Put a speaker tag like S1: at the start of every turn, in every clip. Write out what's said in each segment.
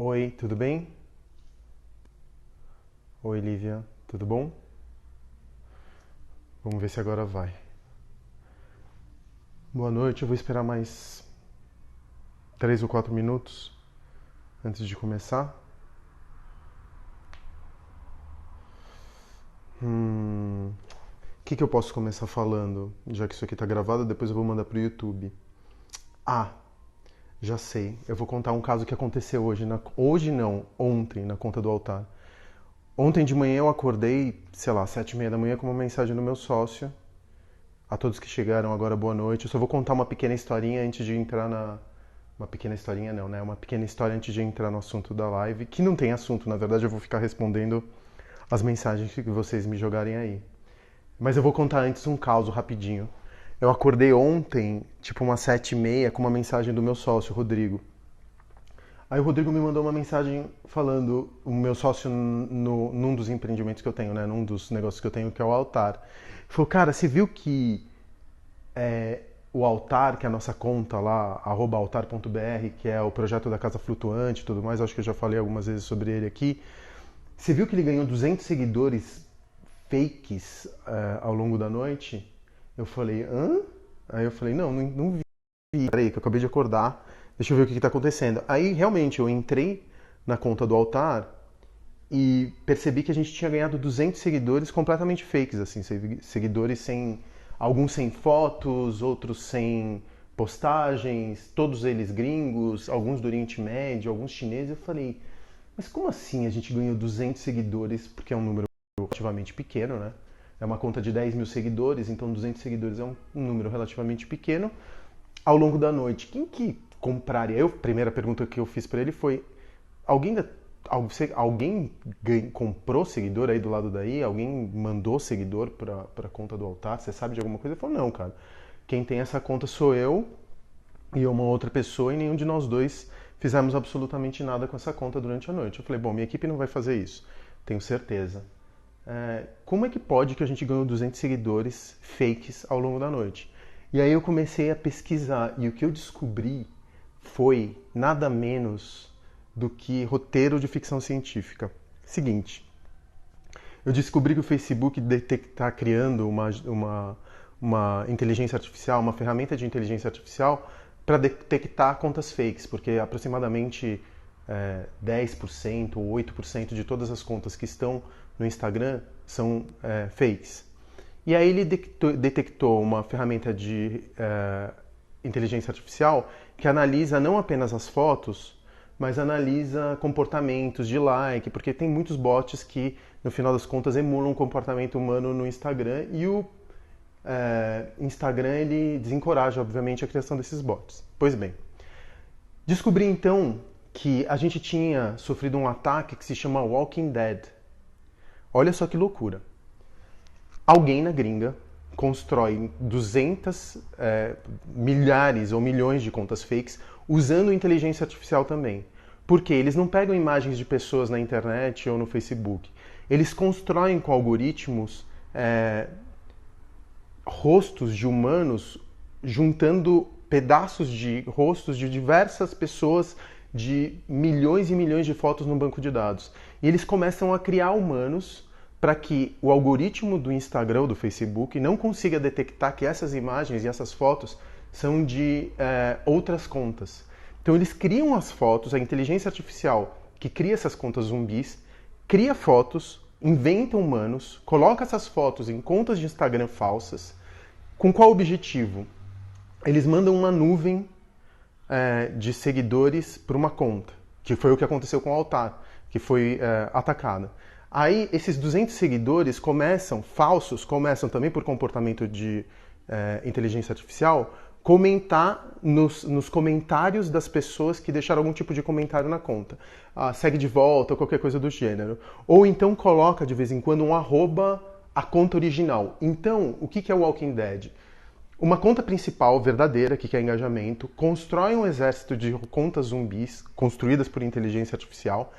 S1: Oi, tudo bem? Oi, Lívia, tudo bom? Vamos ver se agora vai. Boa noite, eu vou esperar mais 3 ou 4 minutos antes de começar. O que eu posso começar falando? Já que isso aqui tá gravado, depois eu vou mandar pro YouTube. Ah, já sei. Eu vou contar um caso que aconteceu hoje. Hoje não, ontem, na conta do altar. Ontem de manhã eu acordei, sei lá, 7:30 da manhã com uma mensagem do meu sócio. A todos que chegaram agora, boa noite. Eu só vou contar uma pequena historinha antes de entrar na... Uma pequena historinha não, né? Uma pequena história antes de entrar no assunto da live, que não tem assunto, na verdade eu vou ficar respondendo as mensagens que vocês me jogarem aí. Mas eu vou contar antes um caso rapidinho. Eu acordei ontem, tipo umas 7:30, com uma mensagem do meu sócio, Rodrigo. Aí o Rodrigo me mandou uma mensagem falando, o meu sócio num dos empreendimentos que eu tenho, né? Num dos negócios que eu tenho, que é o altar. Ele falou, cara, você viu que o altar, que é a nossa conta lá, @altar.br, que é o projeto da Casa Flutuante e tudo mais, acho que eu já falei algumas vezes sobre ele aqui. Você viu que ele ganhou 200 seguidores fakes ao longo da noite? Eu falei, hã? Aí eu falei, não vi. Peraí, que eu acabei de acordar, deixa eu ver o que está acontecendo. Aí realmente eu entrei na conta do altar e percebi que a gente tinha ganhado 200 seguidores completamente fakes, assim, seguidores sem, alguns sem fotos, outros sem postagens, todos eles gringos, alguns do Oriente Médio, alguns chineses. Eu falei, mas como assim a gente ganhou 200 seguidores? Porque é um número relativamente pequeno, né? É uma conta de 10 mil seguidores, então 200 seguidores é um número relativamente pequeno. Ao longo da noite, quem que compraria? A primeira pergunta que eu fiz para ele foi: alguém, alguém comprou seguidor aí do lado daí? Alguém mandou seguidor para a conta do altar? Você sabe de alguma coisa? Ele falou, não, cara. Quem tem essa conta sou eu e uma outra pessoa e nenhum de nós dois fizemos absolutamente nada com essa conta durante a noite. Eu falei, bom, minha equipe não vai fazer isso, tenho certeza. Como é que pode que a gente ganhou 200 seguidores fakes ao longo da noite? E aí eu comecei a pesquisar e o que eu descobri foi nada menos do que roteiro de ficção científica. Seguinte, eu descobri que o Facebook está criando uma inteligência artificial, uma ferramenta de inteligência artificial para detectar contas fakes, porque aproximadamente 10% ou 8% de todas as contas que estão no Instagram são fakes. E aí ele detectou uma ferramenta de inteligência artificial que analisa não apenas as fotos, mas analisa comportamentos de like, porque tem muitos bots que, no final das contas, emulam o comportamento humano no Instagram e o Instagram ele desencoraja, obviamente, a criação desses bots. Pois bem, descobri então que a gente tinha sofrido um ataque que se chama Walking Dead. Olha só que loucura. Alguém na gringa constrói 200 milhares ou milhões de contas fakes usando inteligência artificial também. Porque eles não pegam imagens de pessoas na internet ou no Facebook. Eles constroem com algoritmos rostos de humanos juntando pedaços de rostos de diversas pessoas de milhões e milhões de fotos no banco de dados. E eles começam a criar humanos para que o algoritmo do Instagram ou do Facebook não consiga detectar que essas imagens e essas fotos são de outras contas. Então eles criam as fotos, a inteligência artificial que cria essas contas zumbis, cria fotos, inventa humanos, coloca essas fotos em contas de Instagram falsas. Com qual objetivo? Eles mandam uma nuvem de seguidores para uma conta, que foi o que aconteceu com o altar, que foi atacada. Aí esses 200 seguidores falsos, começam também por comportamento de inteligência artificial, comentar nos comentários das pessoas que deixaram algum tipo de comentário na conta. Segue de volta ou qualquer coisa do gênero. Ou então coloca de vez em quando um arroba a conta original. Então, o que é o Walking Dead? Uma conta principal, verdadeira, que é engajamento, constrói um exército de contas zumbis, construídas por inteligência artificial,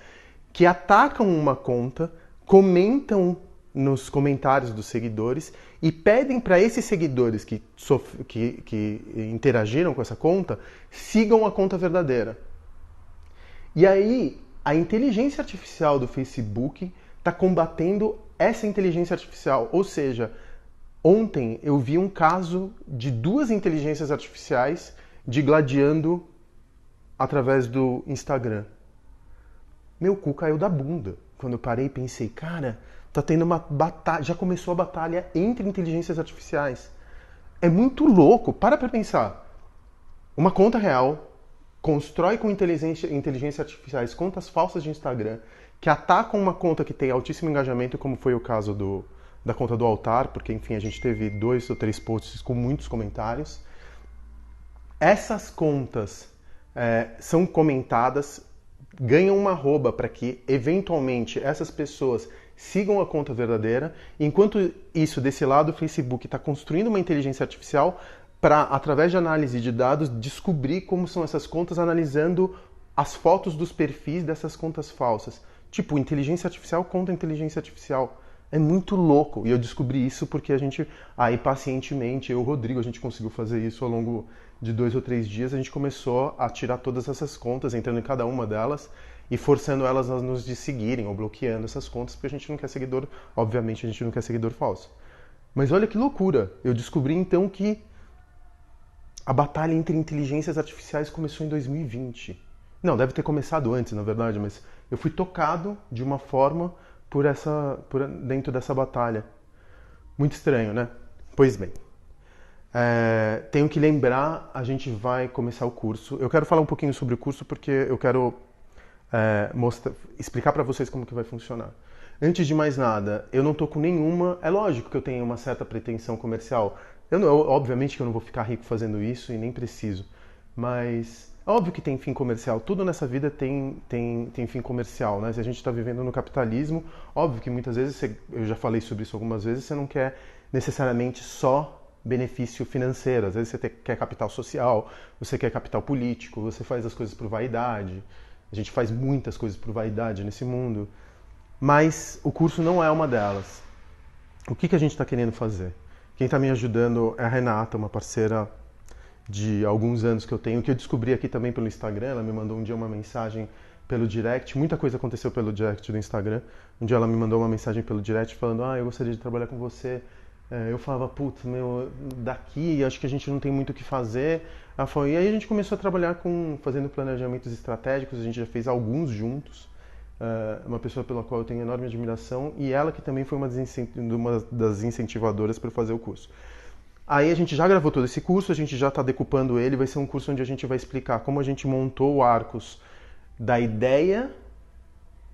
S1: que atacam uma conta, comentam nos comentários dos seguidores e pedem para esses seguidores que interagiram com essa conta, sigam a conta verdadeira. E aí, a inteligência artificial do Facebook está combatendo essa inteligência artificial. Ou seja, ontem eu vi um caso de 2 inteligências artificiais digladiando através do Instagram. Meu cu caiu da bunda. Quando eu parei e pensei, cara, tá tendo uma batalha, já começou a batalha entre inteligências artificiais. É muito louco, para pra pensar. Uma conta real constrói com inteligência artificiais contas falsas de Instagram que atacam uma conta que tem altíssimo engajamento, como foi o caso da conta do Altar, porque, enfim, a gente teve 2 ou 3 posts com muitos comentários. Essas contas são comentadas, ganham uma arroba para que, eventualmente, essas pessoas sigam a conta verdadeira. Enquanto isso, desse lado, o Facebook está construindo uma inteligência artificial para, através de análise de dados, descobrir como são essas contas, analisando as fotos dos perfis dessas contas falsas. Tipo, inteligência artificial contra inteligência artificial. É muito louco. E eu descobri isso porque a gente, aí pacientemente, eu e o Rodrigo, a gente conseguiu fazer isso ao longo de 2 ou 3 dias. A gente começou a tirar todas essas contas, entrando em cada uma delas e forçando elas a nos seguirem ou bloqueando essas contas, porque a gente não quer seguidor, obviamente a gente não quer seguidor falso. Mas olha que loucura. Eu descobri então que a batalha entre inteligências artificiais começou em 2020. Não, deve ter começado antes, na verdade, mas eu fui tocado de uma forma dentro dessa batalha. Muito estranho, né? Pois bem. Tenho que lembrar, a gente vai começar o curso. Eu quero falar um pouquinho sobre o curso porque eu quero explicar para vocês como que vai funcionar. Antes de mais nada, eu não tô com nenhuma... É lógico que eu tenho uma certa pretensão comercial. Obviamente que eu não vou ficar rico fazendo isso e nem preciso. Mas é óbvio que tem fim comercial. Tudo nessa vida tem fim comercial, né? Se a gente está vivendo no capitalismo, óbvio que muitas vezes, eu já falei sobre isso algumas vezes, você não quer necessariamente só benefício financeiro. Às vezes você quer capital social, você quer capital político, você faz as coisas por vaidade. A gente faz muitas coisas por vaidade nesse mundo. Mas o curso não é uma delas. O que a gente está querendo fazer? Quem está me ajudando é a Renata, uma parceira de alguns anos que eu tenho, que eu descobri aqui também pelo Instagram. Ela me mandou um dia uma mensagem pelo direct. Muita coisa aconteceu pelo direct do Instagram. Um dia ela me mandou uma mensagem pelo direct falando: eu gostaria de trabalhar com você. Eu falava, putz, daqui acho que a gente não tem muito o que fazer. Ela falou, e aí a gente começou a trabalhar fazendo planejamentos estratégicos. A gente já fez alguns juntos. Uma pessoa pela qual eu tenho enorme admiração, e ela que também foi uma das incentivadoras para fazer o curso. Aí a gente já gravou todo esse curso, a gente já está decupando ele. Vai ser um curso onde a gente vai explicar como a gente montou o Arcos da ideia,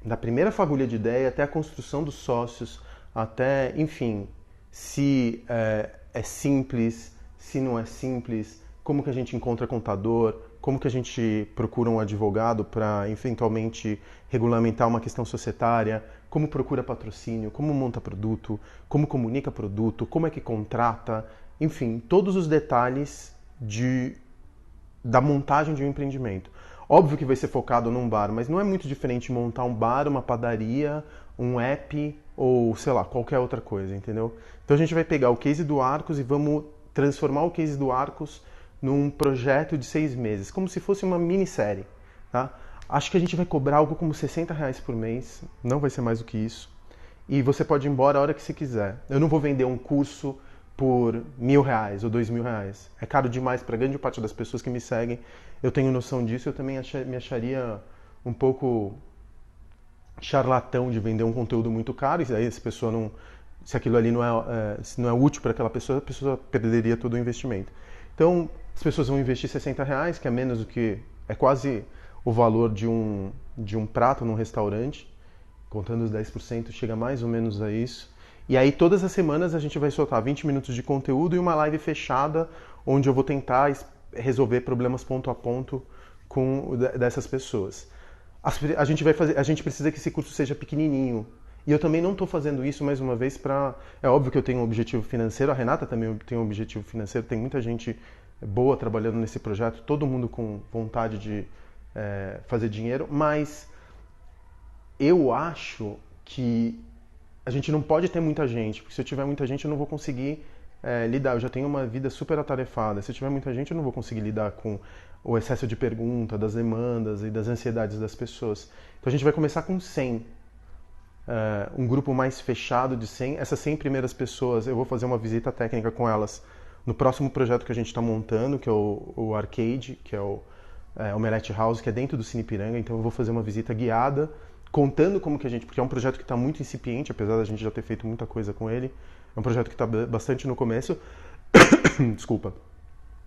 S1: da primeira fagulha de ideia até a construção dos sócios, até, enfim, se é simples, se não é simples, como que a gente encontra contador, como que a gente procura um advogado para eventualmente regulamentar uma questão societária, como procura patrocínio, como monta produto, como comunica produto, como é que contrata, enfim, todos os detalhes da montagem de um empreendimento. Óbvio que vai ser focado num bar, mas não é muito diferente montar um bar, uma padaria, um app ou, sei lá, qualquer outra coisa, entendeu? Então a gente vai pegar o case do Arcos e vamos transformar o case do Arcos num projeto de 6 meses, como se fosse uma minissérie, tá? Acho que a gente vai cobrar algo como R$60 por mês, não vai ser mais do que isso. E você pode ir embora a hora que você quiser. Eu não vou vender um curso por R$1.000 ou R$2.000. É caro demais para grande parte das pessoas que me seguem. Eu tenho noção disso. Eu também me acharia um pouco charlatão de vender um conteúdo muito caro. E aí se aquilo ali não é útil para aquela pessoa, a pessoa perderia todo o investimento. Então, as pessoas vão investir R$60, que é menos do que... É quase o valor de um prato num restaurante. Contando os 10%, chega mais ou menos a isso. E aí, todas as semanas, a gente vai soltar 20 minutos de conteúdo e uma live fechada, onde eu vou tentar resolver problemas ponto a ponto dessas pessoas. A gente precisa que esse curso seja pequenininho. E eu também não estou fazendo isso, mais uma vez, É óbvio que eu tenho um objetivo financeiro, a Renata também tem um objetivo financeiro, tem muita gente boa trabalhando nesse projeto, todo mundo com vontade de fazer dinheiro, mas eu acho que a gente não pode ter muita gente, porque se eu tiver muita gente eu não vou conseguir lidar. Eu já tenho uma vida super atarefada. Se tiver muita gente, eu não vou conseguir lidar com o excesso de pergunta, das demandas e das ansiedades das pessoas. Então a gente vai começar com 100. Um grupo mais fechado de 100. Essas 100 primeiras pessoas, eu vou fazer uma visita técnica com elas no próximo projeto que a gente está montando, que é o Arcade, que é o Omelette House, que é dentro do Cine Ipiranga. Então eu vou fazer uma visita guiada, contando como que a gente... Porque é um projeto que está muito incipiente, apesar da gente já ter feito muita coisa com ele. É um projeto que está bastante no começo. Desculpa.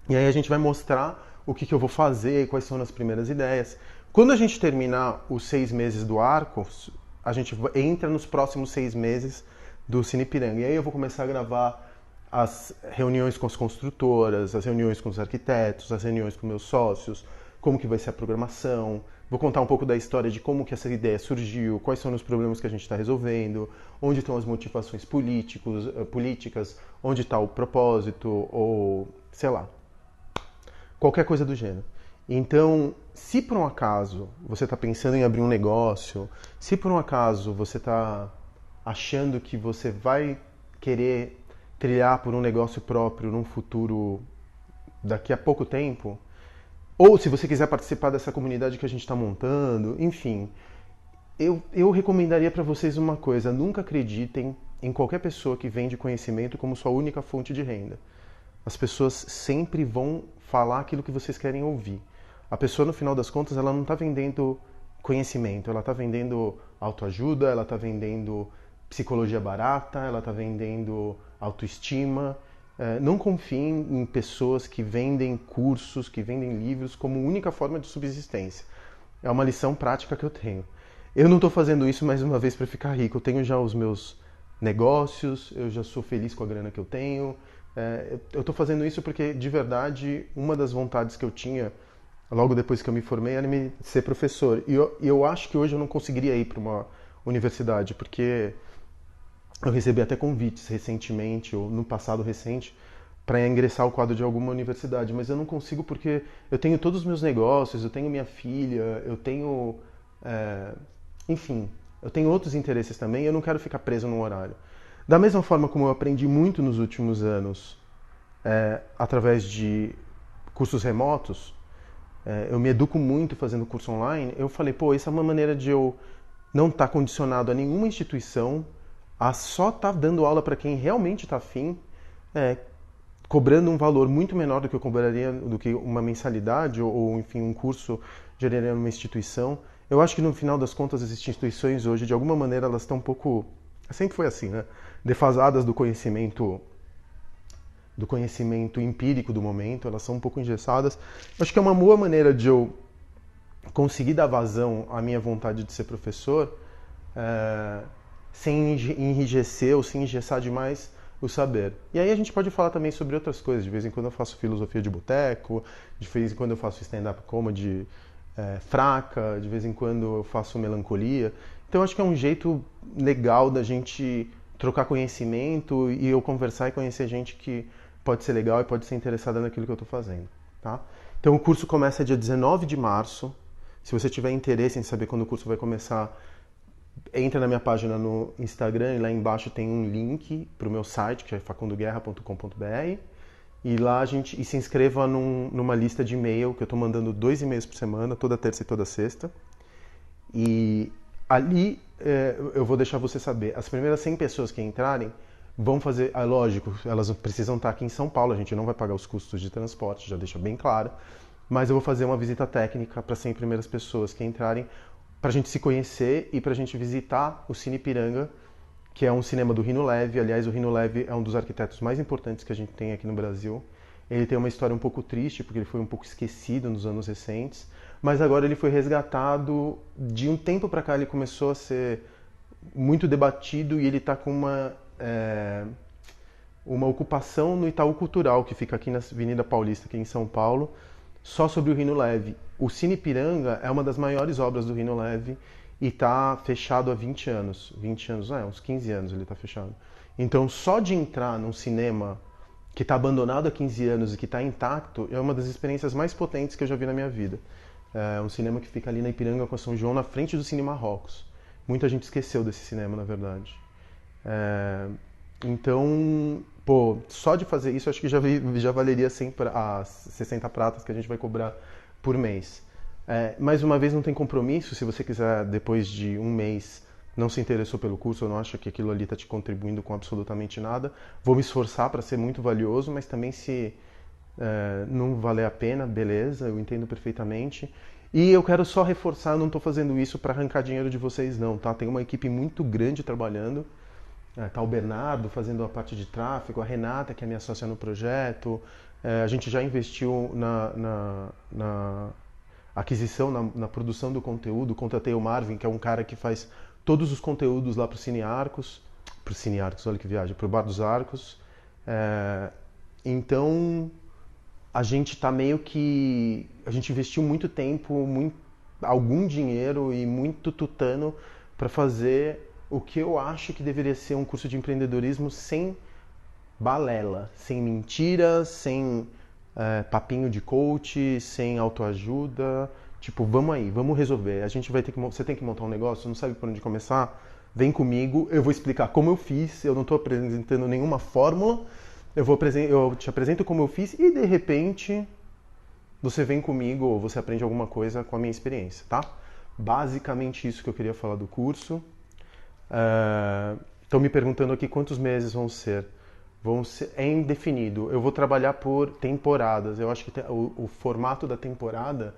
S1: E aí a gente vai mostrar o que eu vou fazer, quais são as primeiras ideias. Quando a gente terminar os 6 meses do arco, a gente entra nos próximos 6 meses do Cine Ipiranga. E aí eu vou começar a gravar as reuniões com as construtoras, as reuniões com os arquitetos, as reuniões com meus sócios, como que vai ser a programação. Vou contar um pouco da história de como que essa ideia surgiu, quais são os problemas que a gente está resolvendo, onde estão as motivações políticas, onde está o propósito, ou sei lá, qualquer coisa do gênero. Então, se por um acaso você está pensando em abrir um negócio, se por um acaso você está achando que você vai querer trilhar por um negócio próprio num futuro daqui a pouco tempo, ou se você quiser participar dessa comunidade que a gente está montando, enfim, eu recomendaria para vocês uma coisa: nunca acreditem em qualquer pessoa que vende conhecimento como sua única fonte de renda. As pessoas sempre vão falar aquilo que vocês querem ouvir. A pessoa, no final das contas, ela não está vendendo conhecimento, ela está vendendo autoajuda, ela está vendendo psicologia barata, ela está vendendo autoestima. Não confiem em pessoas que vendem cursos, que vendem livros como única forma de subsistência. É uma lição prática que eu tenho. Eu não estou fazendo isso mais uma vez para ficar rico. Eu tenho já os meus negócios, eu já sou feliz com a grana que eu tenho. Eu estou fazendo isso porque, de verdade, uma das vontades que eu tinha logo depois que eu me formei era ser professor. E eu acho que hoje eu não conseguiria ir para uma universidade, porque eu recebi até convites recentemente, ou no passado recente, para ingressar ao quadro de alguma universidade, mas eu não consigo porque eu tenho todos os meus negócios, eu tenho minha filha, eu tenho... enfim, eu tenho outros interesses também e eu não quero ficar preso num horário. Da mesma forma como eu aprendi muito nos últimos anos, através de cursos remotos, eu me educo muito fazendo curso online, eu falei, pô, essa é uma maneira de eu não estar condicionado a nenhuma instituição, a só estar dando aula para quem realmente está afim, cobrando um valor muito menor do que eu cobraria, do que uma mensalidade ou enfim, um curso geraria numa instituição. Eu acho que no final das contas as instituições hoje, de alguma maneira, elas estão um pouco... Sempre foi assim, né? Defasadas do conhecimento empírico do momento, elas são um pouco engessadas. Acho que é uma boa maneira de eu conseguir dar vazão à minha vontade de ser professor, sem enrijecer ou sem engessar demais o saber. E aí a gente pode falar também sobre outras coisas. De vez em quando eu faço filosofia de boteco, de vez em quando eu faço stand-up comedy fraca, de vez em quando eu faço melancolia. Então eu acho que é um jeito legal da gente trocar conhecimento e eu conversar e conhecer gente que pode ser legal e pode ser interessada naquilo que eu estou fazendo. Tá? Então o curso começa dia 19 de março. Se você tiver interesse em saber quando o curso vai começar, entra na minha página no Instagram e lá embaixo tem um link para o meu site, que é facundoguerra.com.br. E lá e se inscreva numa lista de e-mail, que eu estou mandando 2 e-mails por semana, toda terça e toda sexta. E ali eu vou deixar você saber. As primeiras 100 pessoas que entrarem vão fazer... lógico, elas precisam estar aqui em São Paulo, a gente não vai pagar os custos de transporte, já deixa bem claro. Mas eu vou fazer uma visita técnica para as 100 primeiras pessoas que entrarem, para a gente se conhecer e para a gente visitar o Cine Ipiranga, que é um cinema do Rino Leve. Aliás, o Rino Leve é um dos arquitetos mais importantes que a gente tem aqui no Brasil. Ele tem uma história um pouco triste, porque ele foi um pouco esquecido nos anos recentes, mas agora ele foi resgatado. De um tempo para cá ele começou a ser muito debatido e ele está com uma ocupação no Itaú Cultural, que fica aqui na Avenida Paulista, aqui em São Paulo, só sobre o Rino Leve. O Cine Ipiranga é uma das maiores obras do Rino Leve e está fechado há 20 anos. 20 anos, uns 15 anos ele está fechado. Então, só de entrar num cinema que está abandonado há 15 anos e que está intacto é uma das experiências mais potentes que eu já vi na minha vida. É um cinema que fica ali na Ipiranga com a São João, na frente do Cine Marrocos. Muita gente esqueceu desse cinema, na verdade. Então, pô, só de fazer isso, acho que já valeria 100 as 60 pratas que a gente vai cobrar por mês. Mais uma vez, não tem compromisso. Se você quiser, depois de um mês, não se interessou pelo curso, ou não acha que aquilo ali está te contribuindo com absolutamente nada, vou me esforçar para ser muito valioso, mas também se não valer a pena, beleza, eu entendo perfeitamente. E eu quero só reforçar, eu não estou fazendo isso para arrancar dinheiro de vocês não, tá? Tem uma equipe muito grande trabalhando. Tá o Bernardo fazendo a parte de tráfego, a Renata, que é minha sócia no projeto. A gente já investiu na aquisição, na produção do conteúdo. Contratei o Marvin, que é um cara que faz todos os conteúdos lá para o Cine Arcos. Para o Cine Arcos, olha que viagem, para o Bar dos Arcos. Então, a gente tá meio que... A gente investiu muito tempo, algum dinheiro e muito tutano para fazer o que eu acho que deveria ser um curso de empreendedorismo sem balela, sem mentiras, sem papinho de coach, sem autoajuda. Tipo, vamos aí, vamos resolver. Você tem que montar um negócio, não sabe por onde começar? Vem comigo, eu vou explicar como eu fiz. Eu não estou apresentando nenhuma fórmula. Eu te apresento como eu fiz e de repente você vem comigo ou você aprende alguma coisa com a minha experiência, tá? Basicamente isso que eu queria falar do curso. Estão me perguntando aqui quantos meses vão ser. É indefinido. Eu vou trabalhar por temporadas. Eu acho que o formato da temporada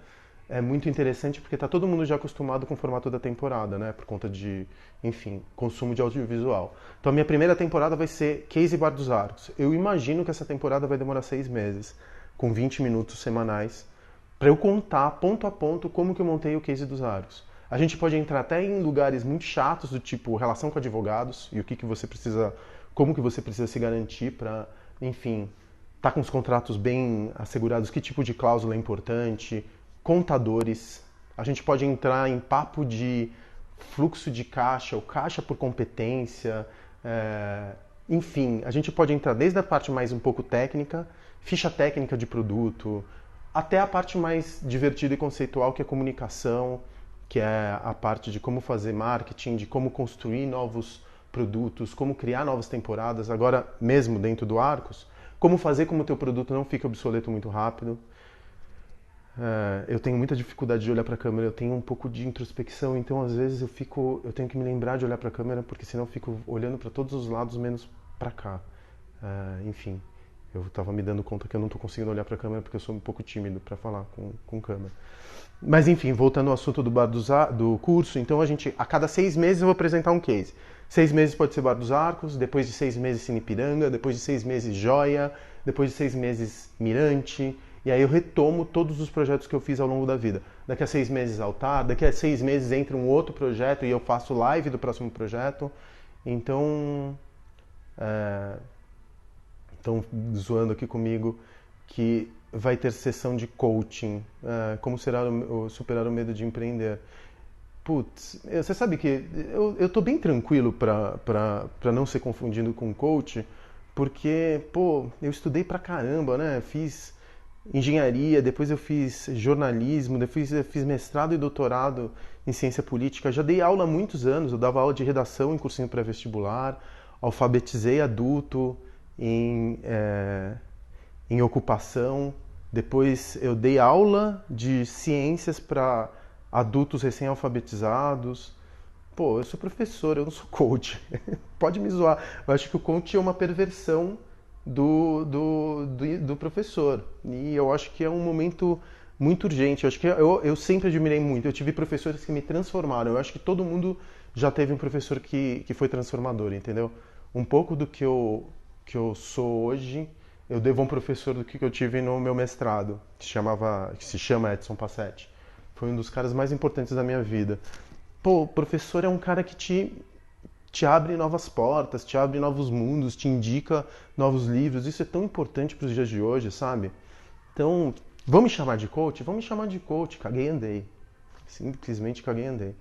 S1: é muito interessante porque está todo mundo já acostumado com o formato da temporada, né? Por conta de, enfim, consumo de audiovisual. Então a minha primeira temporada vai ser Case Bar dos Arcos. Eu imagino que essa temporada vai demorar 6 meses, com 20 minutos semanais, para eu contar ponto a ponto como que eu montei o Case dos Arcos. A gente pode entrar até em lugares muito chatos, do tipo relação com advogados e o que você precisa, como que você precisa se garantir para, enfim, estar com os contratos bem assegurados, que tipo de cláusula é importante, contadores. A gente pode entrar em papo de fluxo de caixa, ou caixa por competência, enfim, a gente pode entrar desde a parte mais um pouco técnica, ficha técnica de produto, até a parte mais divertida e conceitual, que é comunicação, que é a parte de como fazer marketing, de como construir novos produtos, como criar novas temporadas, agora mesmo dentro do Arcos, como fazer com que o teu produto não fique obsoleto muito rápido. Eu tenho muita dificuldade de olhar para a câmera, eu tenho um pouco de introspecção, então às vezes eu tenho que me lembrar de olhar para a câmera, porque senão eu fico olhando para todos os lados menos para cá. Enfim, eu estava me dando conta que eu não estou conseguindo olhar para a câmera porque eu sou um pouco tímido para falar com câmera. Mas enfim, voltando ao assunto do curso, então a cada 6 meses eu vou apresentar um case. 6 meses pode ser Bar dos Arcos, depois de 6 meses Cine Ipiranga, depois de 6 meses Joia, depois de 6 meses Mirante, e aí eu retomo todos os projetos que eu fiz ao longo da vida. Daqui a 6 meses Altar, daqui a 6 meses entra um outro projeto e eu faço live do próximo projeto. Então, estão zoando aqui comigo que vai ter sessão de coaching. Como será superar o medo de empreender? Putz, você sabe que eu tô bem tranquilo para não ser confundido com coach, porque, pô, eu estudei pra caramba, né? Fiz engenharia, depois eu fiz jornalismo, depois eu fiz mestrado e doutorado em ciência política. Já dei aula há muitos anos, eu dava aula de redação em cursinho pré-vestibular, alfabetizei adulto em ocupação. Depois eu dei aula de ciências para adultos recém-alfabetizados. Pô, eu sou professor, eu não sou coach. Pode me zoar. Eu acho que o coach é uma perversão do professor. E eu acho que é um momento muito urgente. Eu acho que eu sempre admirei muito. Eu tive professores que me transformaram. Eu acho que todo mundo já teve um professor que foi transformador, entendeu? Um pouco do que eu sou hoje, eu devo a um professor do que eu tive no meu mestrado, que se chama Edson Passetti. Foi um dos caras mais importantes da minha vida. Pô, o professor é um cara que te abre novas portas, te abre novos mundos, te indica novos livros. Isso é tão importante para os dias de hoje, sabe? Então, vão me chamar de coach? Vão me chamar de coach. Caguei e andei. Simplesmente caguei e andei.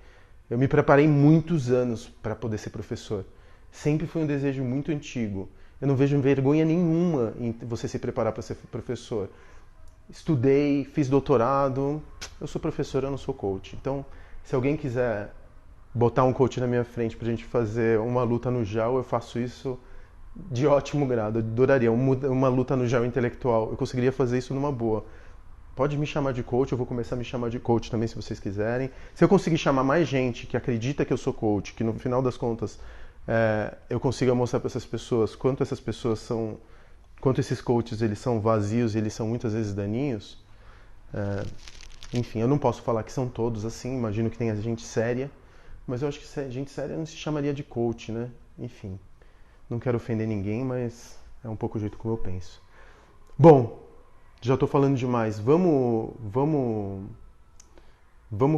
S1: Eu me preparei muitos anos para poder ser professor. Sempre foi um desejo muito antigo. Eu não vejo vergonha nenhuma em você se preparar para ser professor. Estudei, fiz doutorado. Eu sou professor, eu não sou coach. Então, se alguém quiser botar um coach na minha frente pra gente fazer uma luta no gel, eu faço isso de ótimo grado. Eu adoraria uma luta no gel intelectual. Eu conseguiria fazer isso numa boa. Pode me chamar de coach, eu vou começar a me chamar de coach também, se vocês quiserem. Se eu conseguir chamar mais gente que acredita que eu sou coach, que no final das contas eu consiga mostrar para essas pessoas quanto essas pessoas são, quanto esses coaches eles são vazios e eles são muitas vezes daninhos. Enfim, eu não posso falar que são todos assim, imagino que tenha gente séria, mas eu acho que gente séria não se chamaria de coach, né? Enfim, não quero ofender ninguém, mas é um pouco o jeito como eu penso. Bom, já estou falando demais. Vamos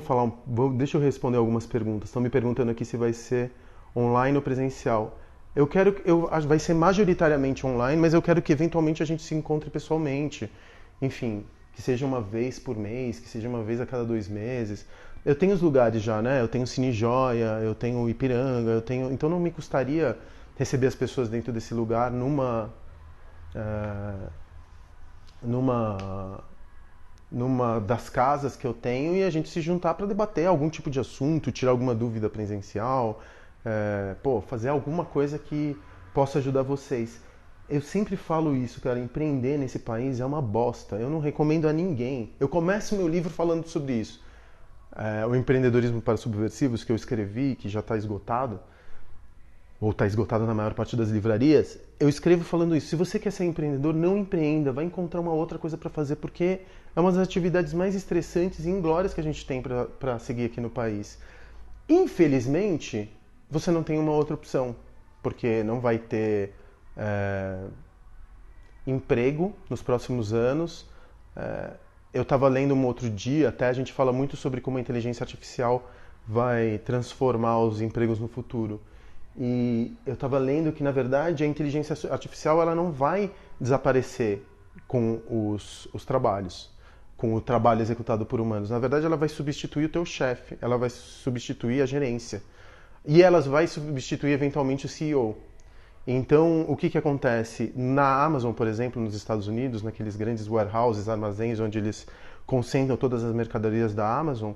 S1: falar. Deixa eu responder algumas perguntas. Estão me perguntando aqui se vai ser online ou presencial. Vai ser majoritariamente online, mas eu quero que eventualmente a gente se encontre pessoalmente. Enfim, que seja uma vez por mês, que seja uma vez a cada 2 meses. Eu tenho os lugares já, né? Eu tenho Cine Joia, eu tenho Ipiranga, então não me custaria receber as pessoas dentro desse lugar numa das casas que eu tenho e a gente se juntar para debater algum tipo de assunto, tirar alguma dúvida presencial, fazer alguma coisa que possa ajudar vocês. Eu sempre falo isso, cara, empreender nesse país é uma bosta. Eu não recomendo a ninguém. Eu começo meu livro falando sobre isso. O Empreendedorismo para Subversivos, que eu escrevi, que já está esgotado, ou está esgotado na maior parte das livrarias, eu escrevo falando isso. Se você quer ser empreendedor, não empreenda, vai encontrar uma outra coisa para fazer, porque é uma das atividades mais estressantes e inglórias que a gente tem para seguir aqui no país. Infelizmente, você não tem uma outra opção, porque não vai ter emprego nos próximos anos. Eu estava lendo um outro dia, até a gente fala muito sobre como a inteligência artificial vai transformar os empregos no futuro. E eu estava lendo que, na verdade, a inteligência artificial ela não vai desaparecer com os trabalhos, com o trabalho executado por humanos. Na verdade, ela vai substituir o teu chefe, ela vai substituir a gerência. E ela vai substituir, eventualmente, o CEO. Então, o que acontece? Na Amazon, por exemplo, nos Estados Unidos, naqueles grandes warehouses, armazéns, onde eles concentram todas as mercadorias da Amazon,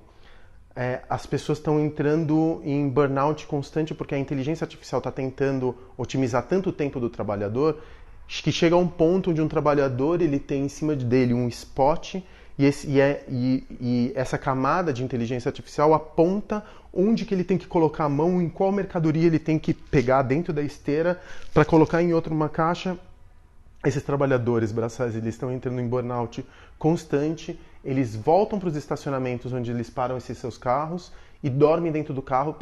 S1: as pessoas estão entrando em burnout constante porque a inteligência artificial está tentando otimizar tanto o tempo do trabalhador que chega a um ponto onde um trabalhador ele tem em cima dele um spot e essa camada de inteligência artificial aponta onde que ele tem que colocar a mão, em qual mercadoria ele tem que pegar dentro da esteira para colocar em outra uma caixa. Esses trabalhadores braçais eles estão entrando em burnout constante, eles voltam para os estacionamentos onde eles param esses seus carros e dormem dentro do carro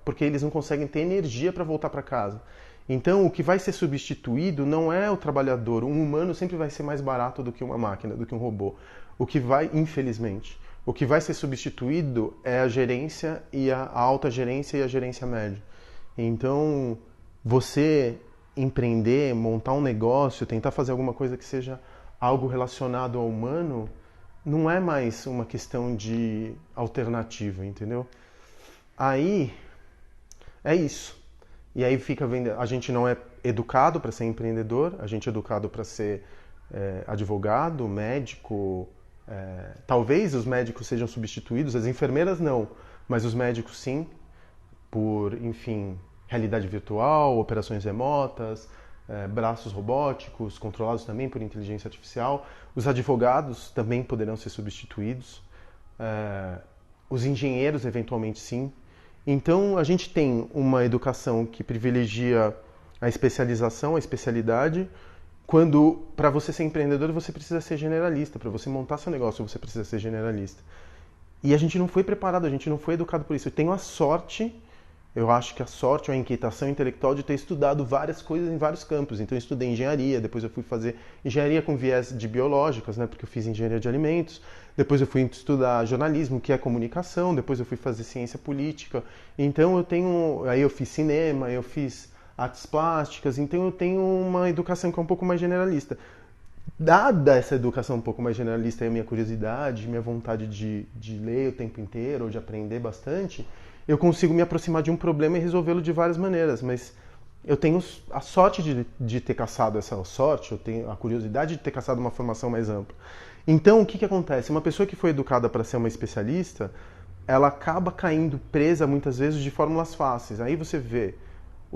S1: porque eles não conseguem ter energia para voltar para casa. Então, o que vai ser substituído não é o trabalhador. Um humano sempre vai ser mais barato do que uma máquina, do que um robô. Infelizmente, o que vai ser substituído é a gerência e a alta gerência e a gerência média. Então, você empreender, montar um negócio, tentar fazer alguma coisa que seja algo relacionado ao humano, não é mais uma questão de alternativa, entendeu? Aí é isso. E aí fica vendo, a gente não é educado para ser empreendedor, a gente é educado para ser advogado, médico. Talvez os médicos sejam substituídos, as enfermeiras não, mas os médicos sim, por, enfim, realidade virtual, operações remotas, braços robóticos, controlados também por inteligência artificial. Os advogados também poderão ser substituídos. Os engenheiros, eventualmente, sim. Então, a gente tem uma educação que privilegia a especialização, a especialidade, quando, para você ser empreendedor, você precisa ser generalista. Para você montar seu negócio, você precisa ser generalista. E a gente não foi preparado, a gente não foi educado por isso. Eu tenho a sorte, eu acho que a sorte ou a inquietação intelectual de ter estudado várias coisas em vários campos. Então eu estudei engenharia, depois eu fui fazer engenharia com viés de biológicas, né, porque eu fiz engenharia de alimentos. Depois eu fui estudar jornalismo, que é comunicação. Depois eu fui fazer ciência política. Então aí eu fiz cinema, eu fiz artes plásticas. Então eu tenho uma educação que é um pouco mais generalista. Dada essa educação um pouco mais generalista e a minha curiosidade, minha vontade de ler o tempo inteiro, ou de aprender bastante, eu consigo me aproximar de um problema e resolvê-lo de várias maneiras. Mas eu tenho a sorte de ter caçado essa sorte, eu tenho a curiosidade de ter caçado uma formação mais ampla. Então, o que acontece? Uma pessoa que foi educada para ser uma especialista, ela acaba caindo presa, muitas vezes, de fórmulas fáceis. Aí você vê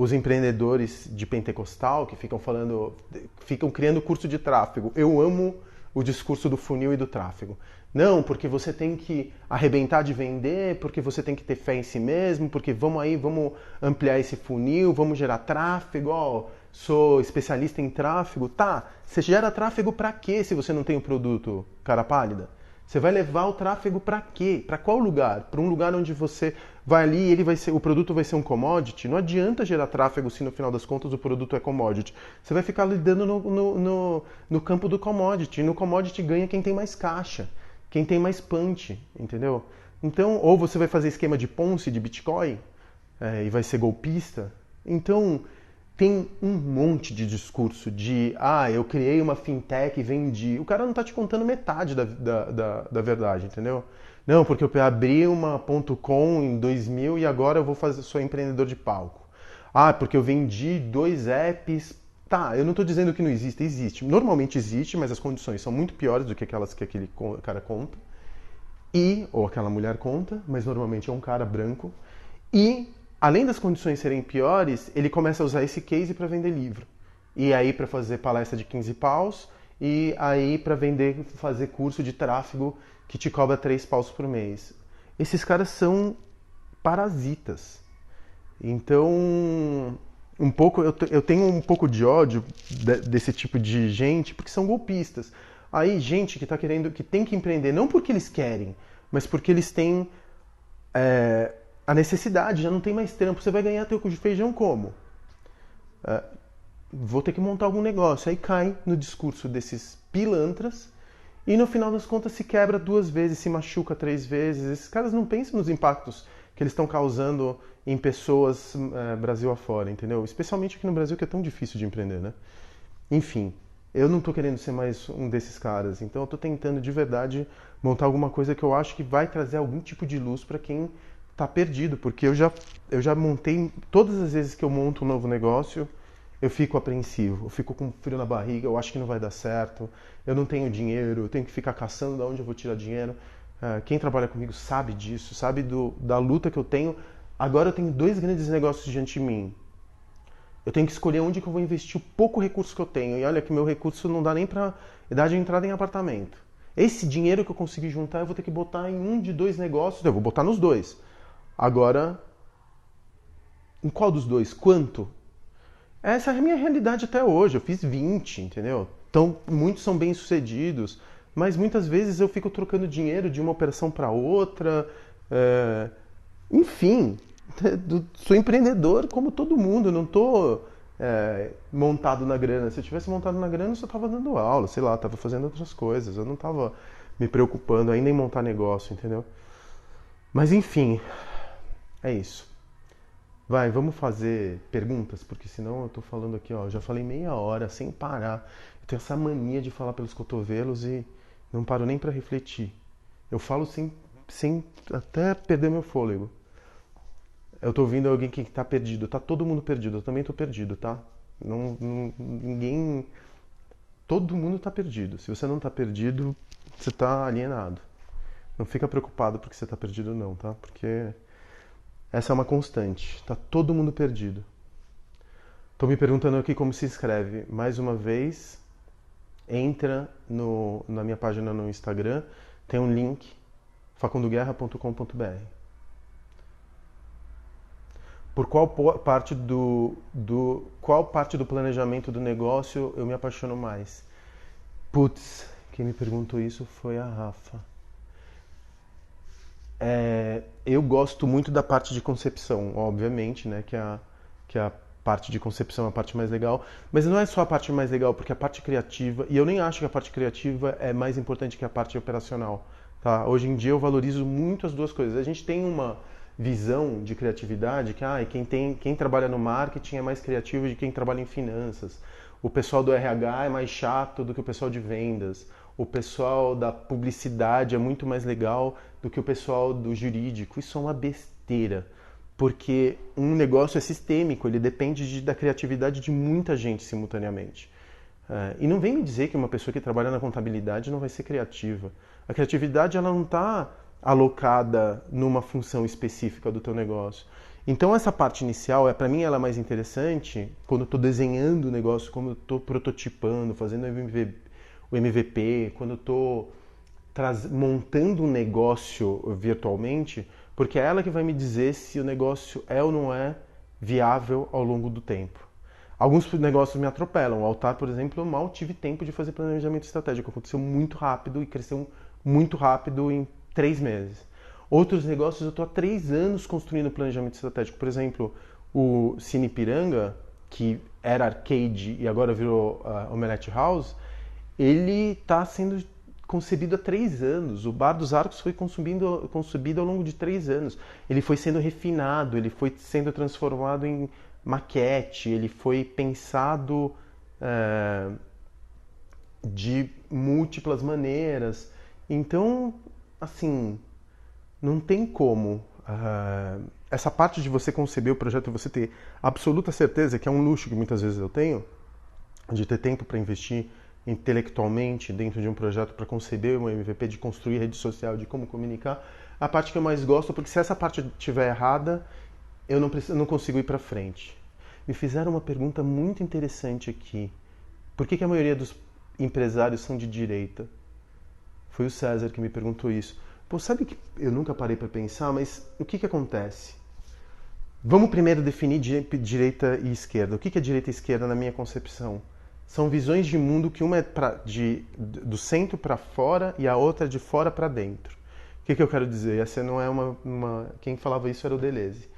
S1: os empreendedores de pentecostal que ficam criando curso de tráfego. Eu amo o discurso do funil e do tráfego. Não, porque você tem que arrebentar de vender, porque você tem que ter fé em si mesmo, porque vamos ampliar esse funil, vamos gerar tráfego, ó, sou especialista em tráfego. Tá, você gera tráfego pra quê se você não tem o produto, cara pálida? Você vai levar o tráfego para quê? Para qual lugar? Para um lugar onde você vai ali e o produto vai ser um commodity? Não adianta gerar tráfego se no final das contas o produto é commodity. Você vai ficar lidando no campo do commodity. E no commodity ganha quem tem mais caixa, quem tem mais punch, entendeu? Então, ou você vai fazer esquema de Ponzi, de Bitcoin, e vai ser golpista. Então, tem um monte de discurso de eu criei uma fintech e vendi. O cara não tá te contando metade da verdade, entendeu? Não, porque eu abri uma .com em 2000 e agora sou empreendedor de palco. Porque eu vendi 2 apps. Tá, eu não tô dizendo que não existe, existe. Normalmente existe, mas as condições são muito piores do que aquelas que aquele cara conta. Ou aquela mulher conta, mas normalmente é um cara branco. Além das condições serem piores, ele começa a usar esse case para vender livro. E aí para fazer palestra de 15 paus, e aí para fazer curso de tráfego que te cobra 3 paus por mês. Esses caras são parasitas. Então, eu tenho um pouco de ódio desse tipo de gente, porque são golpistas. Aí gente que tem que empreender, não porque eles querem, mas porque eles têm a necessidade, já não tem mais trampo. Você vai ganhar teu feijão como? Vou ter que montar algum negócio. Aí cai no discurso desses pilantras e no final das contas se quebra 2 vezes, se machuca 3 vezes. Esses caras não pensam nos impactos que eles estão causando em pessoas Brasil afora, entendeu? Especialmente aqui no Brasil, que é tão difícil de empreender, né? Enfim, eu não tô querendo ser mais um desses caras. Então eu tô tentando de verdade montar alguma coisa que eu acho que vai trazer algum tipo de luz para quem tá perdido, porque eu já montei, todas as vezes que eu monto um novo negócio, eu fico apreensivo, eu fico com frio na barriga, eu acho que não vai dar certo, eu não tenho dinheiro, eu tenho que ficar caçando de onde eu vou tirar dinheiro. Quem trabalha comigo sabe disso, sabe da luta que eu tenho. Agora eu tenho 2 grandes negócios diante de mim. Eu tenho que escolher onde que eu vou investir o pouco recurso que eu tenho. E olha que meu recurso não dá nem para dar de entrada em apartamento. Esse dinheiro que eu consegui juntar, eu vou ter que botar em um de 2 negócios. Eu vou botar nos 2. Agora, em qual dos 2? Quanto? Essa é a minha realidade até hoje. Eu fiz 20, entendeu? Então, muitos são bem-sucedidos, mas muitas vezes eu fico trocando dinheiro de uma operação para outra. Enfim, sou empreendedor como todo mundo, não estou montado na grana. Se eu tivesse montado na grana, eu só estava dando aula, sei lá, estava fazendo outras coisas. Eu não estava me preocupando ainda em montar negócio, entendeu? Mas enfim... É isso. Vamos fazer perguntas, porque senão eu tô falando aqui, ó, já falei meia hora sem parar. Eu tenho essa mania de falar pelos cotovelos e não paro nem para refletir. Eu falo sem até perder meu fôlego. Eu tô ouvindo alguém que tá perdido. Tá todo mundo perdido. Eu também tô perdido, tá? Ninguém... Todo mundo tá perdido. Se você não tá perdido, você tá alienado. Não fica preocupado porque você tá perdido não, tá? Porque... essa é uma constante. Tá todo mundo perdido. Tô me perguntando aqui como se escreve. Mais uma vez, entra na minha página no Instagram. Tem um link, facundoguerra.com.br. Por qual parte qual parte do planejamento do negócio eu me apaixono mais? Putz, quem me perguntou isso foi a Rafa. Eu gosto muito da parte de concepção, obviamente, né, que a parte de concepção é a parte mais legal, mas não é só a parte mais legal, porque a parte criativa, e eu nem acho que a parte criativa é mais importante que a parte operacional, tá? Hoje em dia eu valorizo muito as 2 coisas. A gente tem uma visão de criatividade que quem trabalha no marketing é mais criativo de quem trabalha em finanças. O pessoal do RH é mais chato do que o pessoal de vendas. O pessoal da publicidade é muito mais legal do que o pessoal do jurídico. Isso é uma besteira, porque um negócio é sistêmico, ele depende da criatividade de muita gente simultaneamente. E não vem me dizer que uma pessoa que trabalha na contabilidade não vai ser criativa. A criatividade ela não está alocada numa função específica do teu negócio. Então essa parte inicial, para mim, ela é mais interessante quando eu estou desenhando o negócio, quando eu estou prototipando, fazendo o MVP, quando eu estou montando um negócio virtualmente, porque é ela que vai me dizer se o negócio é ou não é viável ao longo do tempo. Alguns negócios me atropelam. O Altar, por exemplo, eu mal tive tempo de fazer planejamento estratégico. Aconteceu muito rápido e cresceu muito rápido em 3 meses. Outros negócios eu estou há 3 anos construindo planejamento estratégico. Por exemplo, o Cine Piranga, que era arcade e agora virou Omelette House, ele está sendo concebido há 3 anos. O Bar dos Arcos foi concebido ao longo de 3 anos. Ele foi sendo refinado, ele foi sendo transformado em maquete, ele foi pensado de múltiplas maneiras. Então, assim, não tem como. Essa parte de você conceber o projeto e você ter absoluta certeza, que é um luxo que muitas vezes eu tenho, de ter tempo para investir intelectualmente dentro de um projeto para conceber um MVP, de construir rede social, de como comunicar, a parte que eu mais gosto, porque se essa parte estiver errada, eu não consigo ir para frente. Me fizeram uma pergunta muito interessante aqui. Por que a maioria dos empresários são de direita? Foi o César que me perguntou isso. Pô, sabe que eu nunca parei para pensar, mas o que acontece? Vamos primeiro definir direita e esquerda. O que é direita e esquerda na minha concepção? São visões de mundo que uma é do centro para fora e a outra é de fora para dentro. O que eu quero dizer? Essa não é quem falava isso era o Deleuze.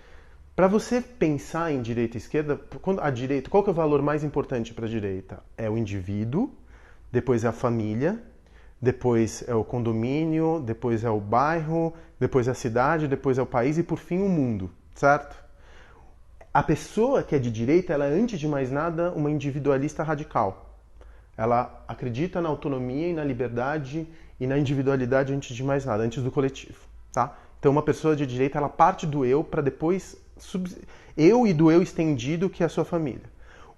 S1: Para você pensar em direita e esquerda, a direita, qual que é o valor mais importante para a direita? É o indivíduo, depois é a família, depois é o condomínio, depois é o bairro, depois é a cidade, depois é o país e por fim o mundo, certo? A pessoa que é de direita, ela é antes de mais nada uma individualista radical. Ela acredita na autonomia e na liberdade e na individualidade antes de mais nada, antes do coletivo, tá? Então uma pessoa de direita, ela parte do eu para depois eu e do eu estendido, que é a sua família.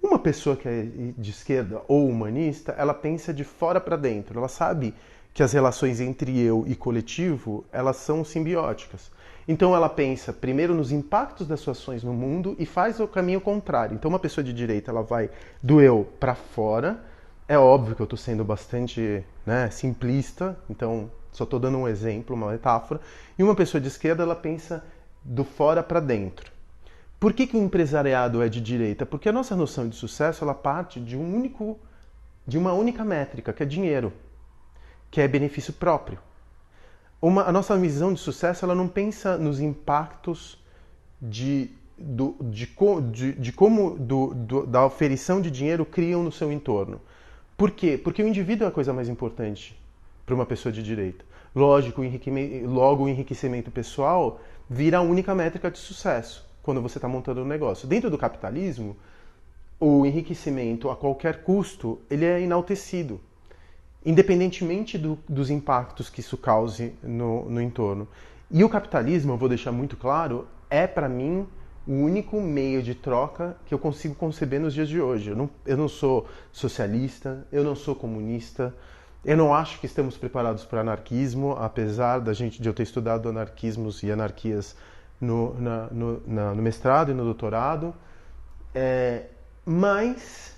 S1: Uma pessoa que é de esquerda ou humanista, ela pensa de fora para dentro. Ela sabe que as relações entre eu e coletivo, elas são simbióticas. Então ela pensa primeiro nos impactos das suas ações no mundo e faz o caminho contrário. Então uma pessoa de direita, ela vai do eu para fora. É óbvio que eu estou sendo bastante simplista, então só estou dando um exemplo, uma metáfora. E uma pessoa de esquerda, ela pensa do fora para dentro. Por que o empresariado é de direita? Porque a nossa noção de sucesso, ela parte de uma única métrica, que é dinheiro, que é benefício próprio. A nossa visão de sucesso, ela não pensa nos impactos da oferição de dinheiro criam no seu entorno. Por quê? Porque o indivíduo é a coisa mais importante para uma pessoa de direita. Lógico, logo o enriquecimento pessoal vira a única métrica de sucesso quando você está montando um negócio. Dentro do capitalismo, o enriquecimento a qualquer custo, ele é enaltecido, independentemente dos impactos que isso cause no entorno. E o capitalismo, eu vou deixar muito claro, é para mim o único meio de troca que eu consigo conceber nos dias de hoje. Eu não sou socialista, eu não sou comunista, eu não acho que estamos preparados para anarquismo, apesar de eu ter estudado anarquismos e anarquias no mestrado e no doutorado, mas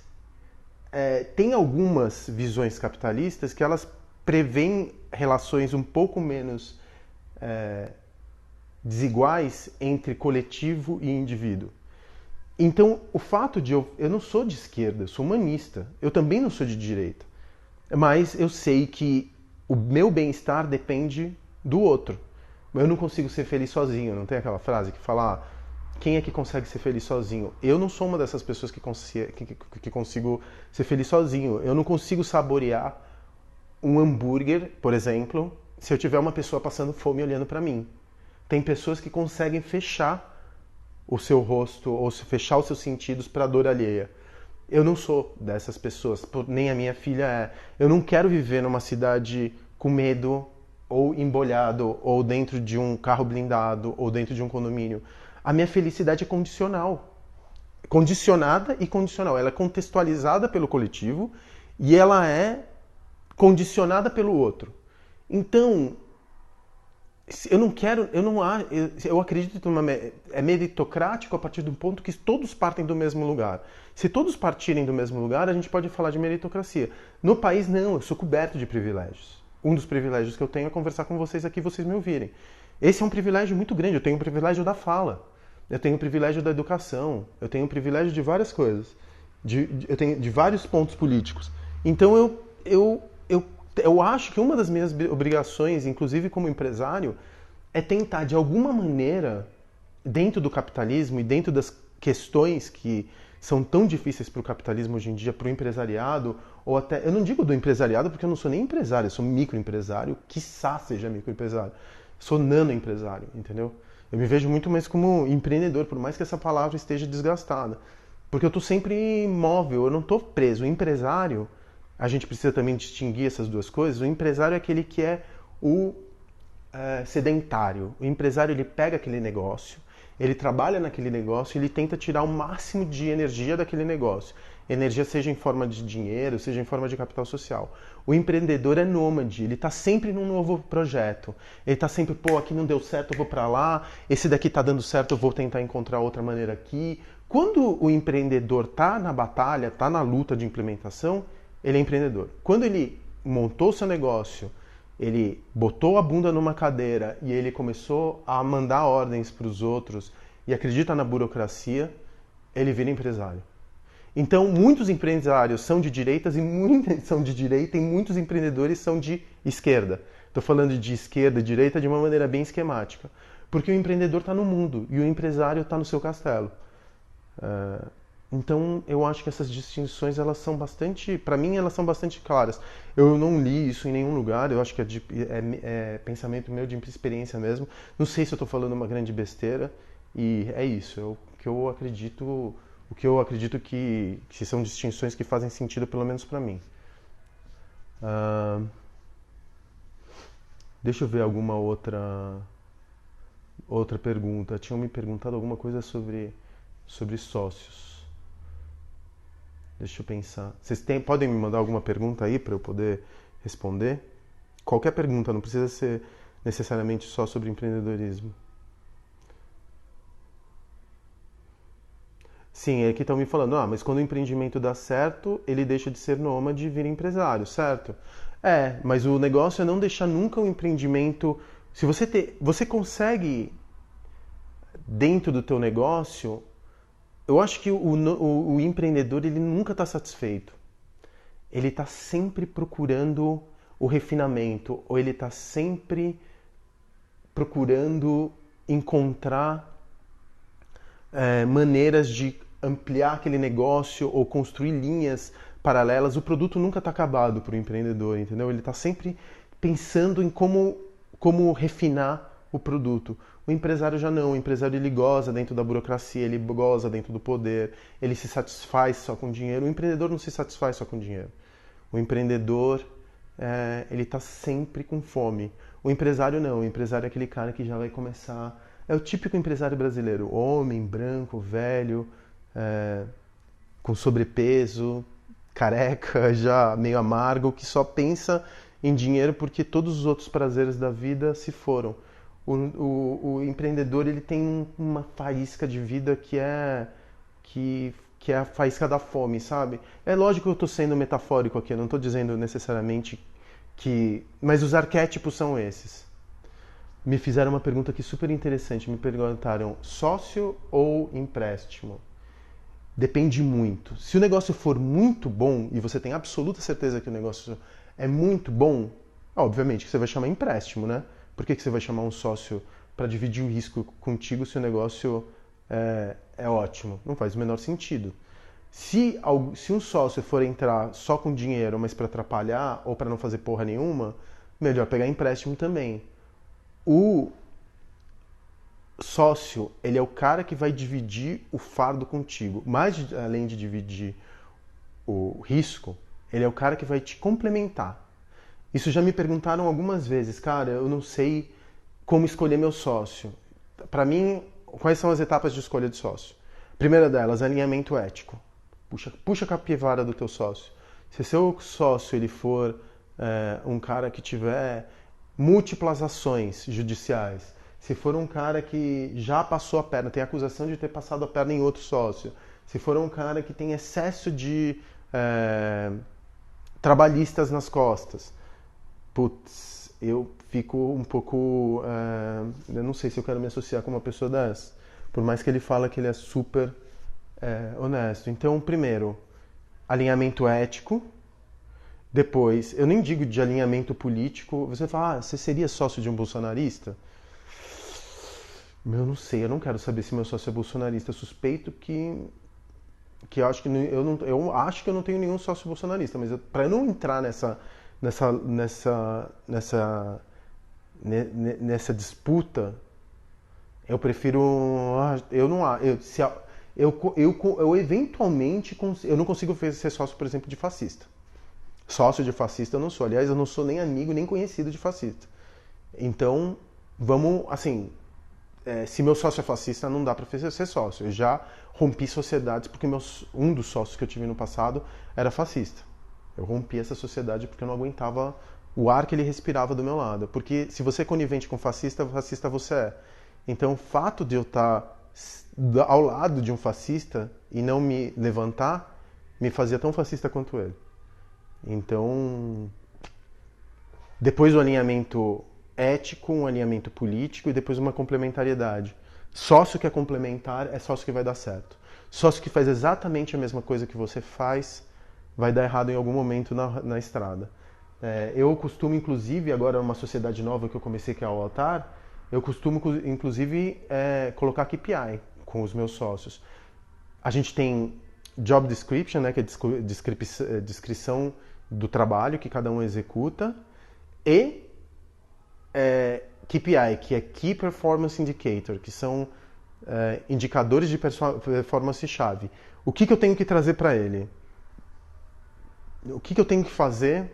S1: tem algumas visões capitalistas que elas prevêem relações um pouco menos desiguais entre coletivo e indivíduo. Então, o fato de eu não sou de esquerda, eu sou humanista, eu também não sou de direita, mas eu sei que o meu bem-estar depende do outro. Eu não consigo ser feliz sozinho, não tem aquela frase que fala quem é que consegue ser feliz sozinho? Eu não sou uma dessas pessoas que consigo ser feliz sozinho. Eu não consigo saborear um hambúrguer, por exemplo, se eu tiver uma pessoa passando fome olhando para mim. Tem pessoas que conseguem fechar o seu rosto ou fechar os seus sentidos para a dor alheia. Eu não sou dessas pessoas, nem a minha filha é. Eu não quero viver numa cidade com medo, ou embolhado, ou dentro de um carro blindado, ou dentro de um condomínio. A minha felicidade é condicional. Condicionada e condicional. Ela é contextualizada pelo coletivo e ela é condicionada pelo outro. Então, Eu não quero, eu não acho, eu acredito é meritocrático a partir do ponto que todos partem do mesmo lugar. Se todos partirem do mesmo lugar, a gente pode falar de meritocracia. No país, não, eu sou coberto de privilégios. Um dos privilégios que eu tenho é conversar com vocês aqui e vocês me ouvirem. Esse é um privilégio muito grande, eu tenho o privilégio da fala, eu tenho o privilégio da educação, eu tenho o privilégio de várias coisas, eu tenho de vários pontos políticos. Então eu acho que uma das minhas obrigações, inclusive como empresário, é tentar, de alguma maneira, dentro do capitalismo e dentro das questões que são tão difíceis para o capitalismo hoje em dia, para o empresariado, ou até. Eu não digo do empresariado porque eu não sou nem empresário, eu sou microempresário, quiçá seja microempresário. Sou nanoempresário, entendeu? Eu me vejo muito mais como empreendedor, por mais que essa palavra esteja desgastada. Porque eu estou sempre móvel, eu não estou preso. O empresário, a gente precisa também distinguir essas duas coisas. O empresário é aquele que é o sedentário. O empresário, ele pega aquele negócio, ele trabalha naquele negócio e ele tenta tirar o máximo de energia daquele negócio. Energia seja em forma de dinheiro, seja em forma de capital social. O empreendedor é nômade, ele está sempre num novo projeto. Ele está sempre, pô, aqui não deu certo, eu vou para lá. Esse daqui está dando certo, eu vou tentar encontrar outra maneira aqui. Quando o empreendedor está na batalha, está na luta de implementação, ele é empreendedor. Quando ele montou seu negócio, ele botou a bunda numa cadeira e ele começou a mandar ordens para os outros e acredita na burocracia, ele vira empresário. Então, muitos empresários são de direitas e muitos são de direita e muitos empreendedores são de esquerda. Estou falando de esquerda e direita de uma maneira bem esquemática. Porque o empreendedor está no mundo e o empresário está no seu castelo. Então, eu acho que essas distinções, elas são bastante, para mim, elas são bastante claras. Eu não li isso em nenhum lugar, eu acho que é pensamento meu, de experiência mesmo. Não sei se eu estou falando uma grande besteira, e é isso, o que eu acredito que são distinções que fazem sentido, pelo menos para mim. Deixa eu ver alguma outra pergunta. Tinham me perguntado alguma coisa sobre sócios. Deixa eu pensar. Vocês podem me mandar alguma pergunta aí para eu poder responder? Qualquer pergunta, não precisa ser necessariamente só sobre empreendedorismo. Sim, aqui estão me falando, mas quando o empreendimento dá certo, ele deixa de ser nômade e vira empresário, certo? Mas o negócio é não deixar nunca o empreendimento. Se você consegue, dentro do teu negócio, eu acho que o empreendedor, ele nunca está satisfeito. Ele está sempre procurando o refinamento, ou ele está sempre procurando encontrar maneiras de ampliar aquele negócio ou construir linhas paralelas. O produto nunca está acabado para o empreendedor, entendeu? Ele está sempre pensando em como refinar o produto. O empresário já não. O empresário, ele goza dentro da burocracia, ele goza dentro do poder, ele se satisfaz só com dinheiro. O empreendedor não se satisfaz só com dinheiro. O empreendedor, ele está sempre com fome. O empresário não. O empresário é aquele cara que já vai começar. É o típico empresário brasileiro, homem, branco, velho, com sobrepeso, careca, já meio amargo, que só pensa em dinheiro porque todos os outros prazeres da vida se foram. O empreendedor, ele tem uma faísca de vida que é a faísca da fome, sabe? É lógico que eu estou sendo metafórico aqui, eu não estou dizendo necessariamente que... Mas os arquétipos são esses. Me fizeram uma pergunta aqui super interessante. Me perguntaram, sócio ou empréstimo? Depende muito. Se o negócio for muito bom, e você tem absoluta certeza que o negócio é muito bom, obviamente que você vai chamar empréstimo, né? Por que você vai chamar um sócio para dividir o risco contigo se o negócio é ótimo? Não faz o menor sentido. Se um sócio for entrar só com dinheiro, mas para atrapalhar ou para não fazer porra nenhuma, melhor pegar empréstimo também. O sócio, ele é o cara que vai dividir o fardo contigo. Mas, além de dividir o risco, ele é o cara que vai te complementar. Isso já me perguntaram algumas vezes, cara, eu não sei como escolher meu sócio. Para mim, quais são as etapas de escolha de sócio? Primeira delas, alinhamento ético. Puxa a capivara do teu sócio. Se seu sócio ele for um cara que tiver múltiplas ações judiciais, se for um cara que já passou a perna, tem acusação de ter passado a perna em outro sócio, se for um cara que tem excesso de trabalhistas nas costas, putz, eu fico um pouco... eu não sei se eu quero me associar com uma pessoa dessa, por mais que ele fala que ele é super honesto. Então, primeiro, alinhamento ético. Depois, eu nem digo de alinhamento político. Você fala, você seria sócio de um bolsonarista? Eu não sei, eu não quero saber se meu sócio é bolsonarista. Eu suspeito que eu acho que eu acho que eu não tenho nenhum sócio bolsonarista, mas para eu não entrar nessa disputa, eu prefiro eu não eu, se, eu eventualmente eu não consigo ser sócio, por exemplo, de fascista. Sócio de fascista eu não sou. Aliás, eu não sou nem amigo nem conhecido de fascista. Então, vamos, assim, se meu sócio é fascista, não dá pra ser sócio. Eu já rompi sociedades porque um dos sócios que eu tive no passado era fascista. Eu rompi essa sociedade porque eu não aguentava o ar que ele respirava do meu lado. Porque se você é conivente com fascista você é. Então, o fato de eu estar ao lado de um fascista e não me levantar me fazia tão fascista quanto ele. Então, depois o alinhamento ético, um alinhamento político e depois uma complementariedade. Sócio que é complementar é sócio que vai dar certo. Sócio que faz exatamente a mesma coisa que você faz vai dar errado em algum momento na estrada. Eu costumo, inclusive, agora numa sociedade nova que eu comecei, que é o Altar, eu costumo, inclusive, colocar KPI com os meus sócios. A gente tem job description, né, que é descrição do trabalho que cada um executa, e KPI, que é Key Performance Indicator, que são indicadores de performance-chave. O que eu tenho que trazer para ele? O que eu tenho que fazer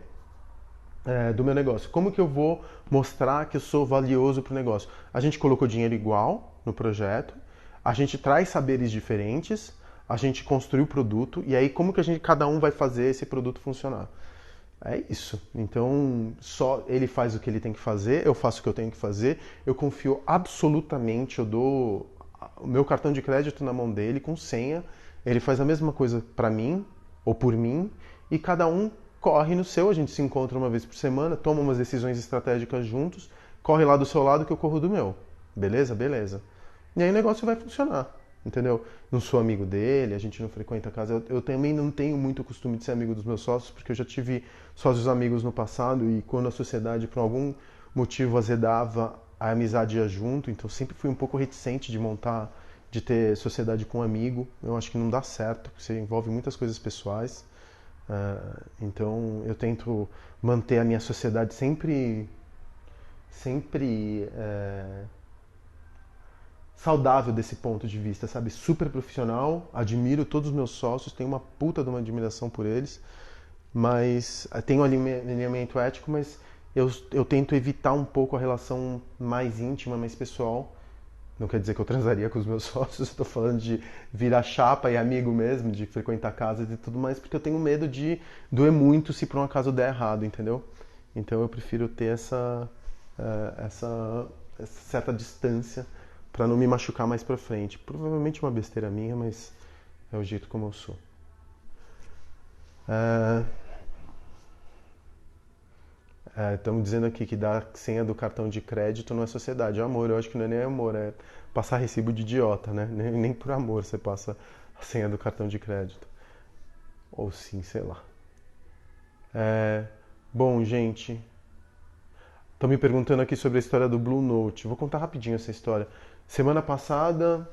S1: do meu negócio? Como que eu vou mostrar que eu sou valioso para o negócio? A gente colocou dinheiro igual no projeto, a gente traz saberes diferentes, a gente construiu o produto, e aí como que cada um vai fazer esse produto funcionar? É isso. Então, só ele faz o que ele tem que fazer, eu faço o que eu tenho que fazer, eu confio absolutamente, eu dou o meu cartão de crédito na mão dele com senha, ele faz a mesma coisa para mim ou por mim, e cada um corre no seu, a gente se encontra uma vez por semana, toma umas decisões estratégicas juntos, corre lá do seu lado que eu corro do meu. Beleza? Beleza. E aí o negócio vai funcionar. Entendeu? Não sou amigo dele, a gente não frequenta a casa. Eu também não tenho muito costume de ser amigo dos meus sócios, porque eu já tive sócios amigos no passado e quando a sociedade, por algum motivo, azedava, a amizade ia junto. Então sempre fui um pouco reticente de ter sociedade com um amigo. Eu acho que não dá certo, porque você envolve muitas coisas pessoais. Então eu tento manter a minha sociedade sempre saudável desse ponto de vista, sabe? Super profissional, admiro todos os meus sócios, tenho uma puta de uma admiração por eles, mas tenho um alinhamento ético, mas eu tento evitar um pouco a relação mais íntima, mais pessoal. Não quer dizer que eu transaria com os meus sócios, estou falando de virar chapa e amigo mesmo, de frequentar casas e tudo mais, porque eu tenho medo de doer muito se por um acaso der errado, entendeu? Então eu prefiro ter essa certa distância para não me machucar mais pra frente. Provavelmente uma besteira minha, mas é o jeito como eu sou. Estamos dizendo aqui que dar senha do cartão de crédito não é sociedade, é amor. Eu acho que não é nem amor, é passar recibo de idiota, né? Nem por amor você passa a senha do cartão de crédito. Ou sim, sei lá. Bom, gente, estão me perguntando aqui sobre a história do Blue Note. Vou contar rapidinho essa história. Semana passada,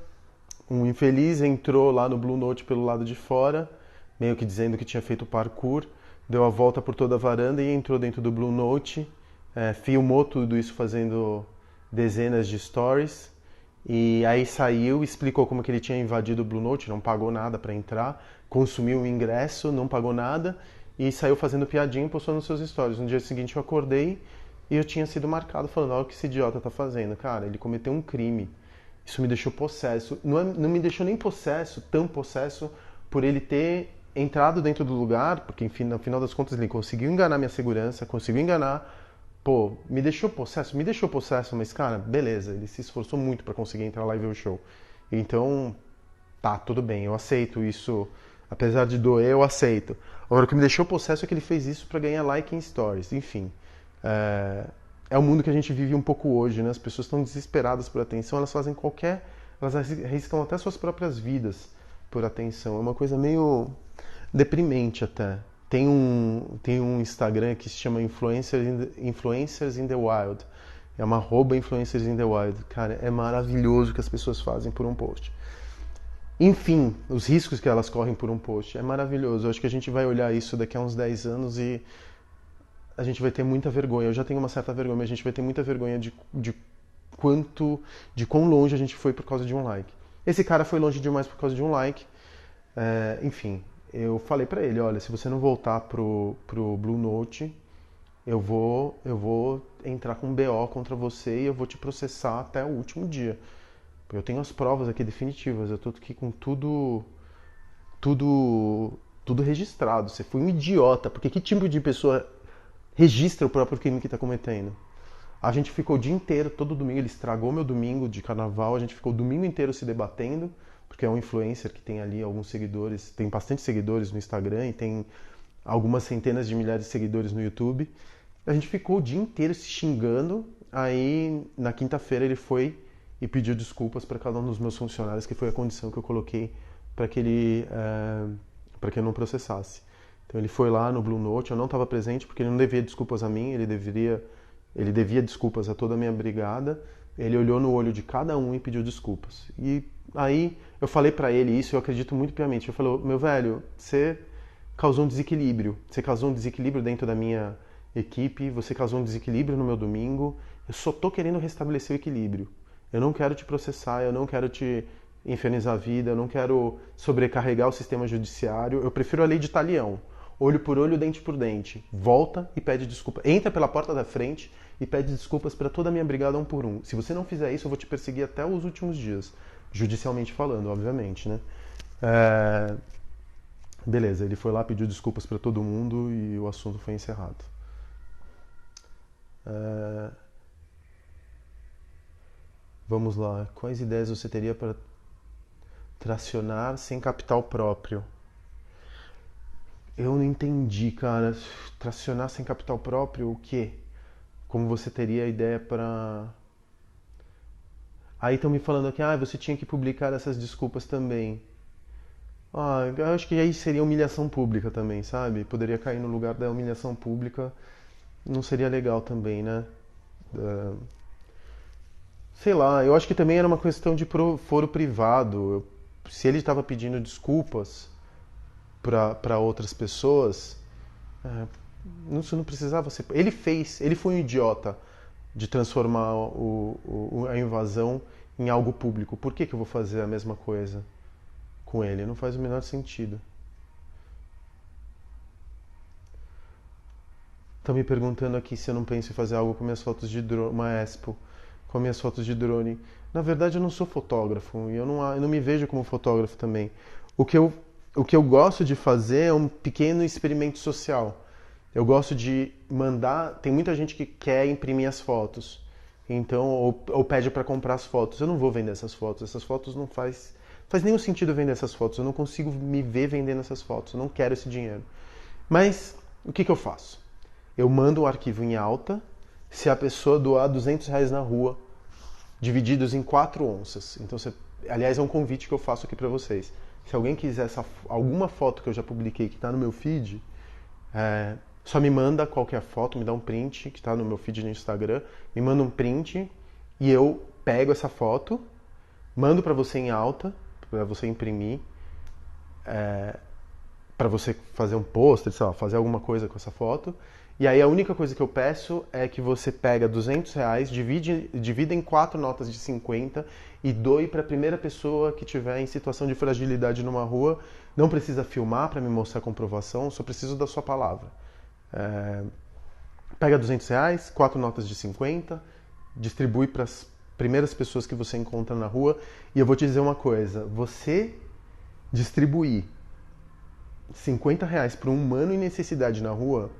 S1: um infeliz entrou lá no Blue Note pelo lado de fora, meio que dizendo que tinha feito parkour, deu a volta por toda a varanda e entrou dentro do Blue Note, filmou tudo isso fazendo dezenas de stories, e aí saiu, explicou como que ele tinha invadido o Blue Note, não pagou nada para entrar, consumiu o ingresso, não pagou nada, e saiu fazendo piadinha e postou nos seus stories. No dia seguinte eu acordei e eu tinha sido marcado falando, olha o que esse idiota tá fazendo. Cara, ele cometeu um crime. Isso me deixou possesso. Não me deixou nem tão possesso, por ele ter entrado dentro do lugar, porque enfim, no final das contas ele conseguiu enganar minha segurança, conseguiu enganar Pô, me deixou possesso, mas cara, beleza, ele se esforçou muito pra conseguir entrar lá e ver o show. Então, tá, tudo bem, eu aceito isso. Apesar de doer, eu aceito. Agora, o que me deixou possesso é que ele fez isso pra ganhar like em stories. Enfim, é, é o mundo que a gente vive um pouco hoje, né? As pessoas estão desesperadas por atenção, elas fazem qualquer. Elas arriscam até suas próprias vidas por atenção. É uma coisa meio deprimente até. Tem um Instagram que se chama Influencers in the Wild. É uma arroba Influencers in the Wild. Cara, é maravilhoso o que as pessoas fazem por um post. Enfim, os riscos que elas correm por um post. É maravilhoso. Eu acho que a gente vai olhar isso daqui a uns 10 anos e a gente vai ter muita vergonha. Eu já tenho uma certa vergonha, mas a gente vai ter muita vergonha de quão longe a gente foi por causa de um like. Esse cara foi longe demais por causa de um like. Enfim, eu falei pra ele, olha, se você não voltar pro Blue Note, eu vou entrar com um BO contra você e eu vou te processar até o último dia. Eu tenho as provas aqui definitivas, eu tô aqui com tudo, tudo registrado. Você foi um idiota, porque que tipo de pessoa registra o próprio crime que está cometendo? A gente ficou o dia inteiro, todo domingo, ele estragou meu domingo de carnaval, a gente ficou o domingo inteiro se debatendo, porque é um influencer que tem ali alguns seguidores, tem bastante seguidores no Instagram e tem algumas centenas de milhares de seguidores no YouTube. A gente ficou o dia inteiro se xingando, aí na quinta-feira ele foi e pediu desculpas para cada um dos meus funcionários, que foi a condição que eu coloquei para que ele para que eu não processasse. Então ele foi lá no Blue Note, eu não estava presente porque ele não devia desculpas a mim, ele devia desculpas a toda a minha brigada. Ele olhou no olho de cada um e pediu desculpas. E aí eu falei para ele isso, eu acredito muito piamente. Eu falei, meu velho, você causou um desequilíbrio. Você causou um desequilíbrio dentro da minha equipe, você causou um desequilíbrio no meu domingo. Eu só tô querendo restabelecer o equilíbrio. Eu não quero te processar, eu não quero te infernizar a vida, eu não quero sobrecarregar o sistema judiciário. Eu prefiro a lei de talião. Olho por olho, dente por dente. Volta e pede desculpa. Entra pela porta da frente e pede desculpas para toda a minha brigada um por um. Se você não fizer isso, eu vou te perseguir até os últimos dias. Judicialmente falando, obviamente, né? Beleza, ele foi lá, pediu desculpas para todo mundo e o assunto foi encerrado. Vamos lá. Quais ideias você teria para tracionar sem capital próprio? Eu não entendi, cara. Tracionar sem capital próprio, o quê? Como você teria a ideia para... Aí estão me falando aqui, você tinha que publicar essas desculpas também. Eu acho que aí seria humilhação pública também, sabe? Poderia cair no lugar da humilhação pública. Não seria legal também, né? Sei lá, eu acho que também era uma questão de foro privado. Se ele estava pedindo desculpas para outras pessoas, isso não precisava ser. Ele foi um idiota de transformar a invasão em algo público. Por que eu vou fazer a mesma coisa com ele? Não faz o menor sentido. Estão me perguntando aqui se eu não penso em fazer algo com minhas fotos de drone, uma expo, com minhas fotos de drone. Na verdade, eu não sou fotógrafo e eu não me vejo como fotógrafo também. O que eu, o que eu gosto de fazer é um pequeno experimento social. Eu gosto de mandar. Tem muita gente que quer imprimir as fotos, então ou pede para comprar as fotos. Eu não vou vender essas fotos. Essas fotos não faz nenhum sentido vender essas fotos. Eu não consigo me ver vendendo essas fotos. Eu não quero esse dinheiro. Mas o que eu faço? Eu mando o arquivo em alta se a pessoa doar R$ 200 na rua, divididos em 4 onças. Então, aliás, é um convite que eu faço aqui para vocês. Se alguém quiser alguma foto que eu já publiquei que está no meu feed, só me manda qualquer foto, me dá um print que está no meu feed no Instagram, me manda um print e eu pego essa foto, mando para você em alta, para você imprimir, para você fazer um pôster, sei lá, fazer alguma coisa com essa foto. E aí a única coisa que eu peço é que você pega R$ 200, divida em 4 notas de 50 e doe para a primeira pessoa que tiver em situação de fragilidade numa rua. Não precisa filmar para me mostrar a comprovação, só preciso da sua palavra. Pega R$ 200, 4 notas de 50, distribui para as primeiras pessoas que você encontra na rua. E eu vou te dizer uma coisa, você distribuir R$ 50 para um humano em necessidade na rua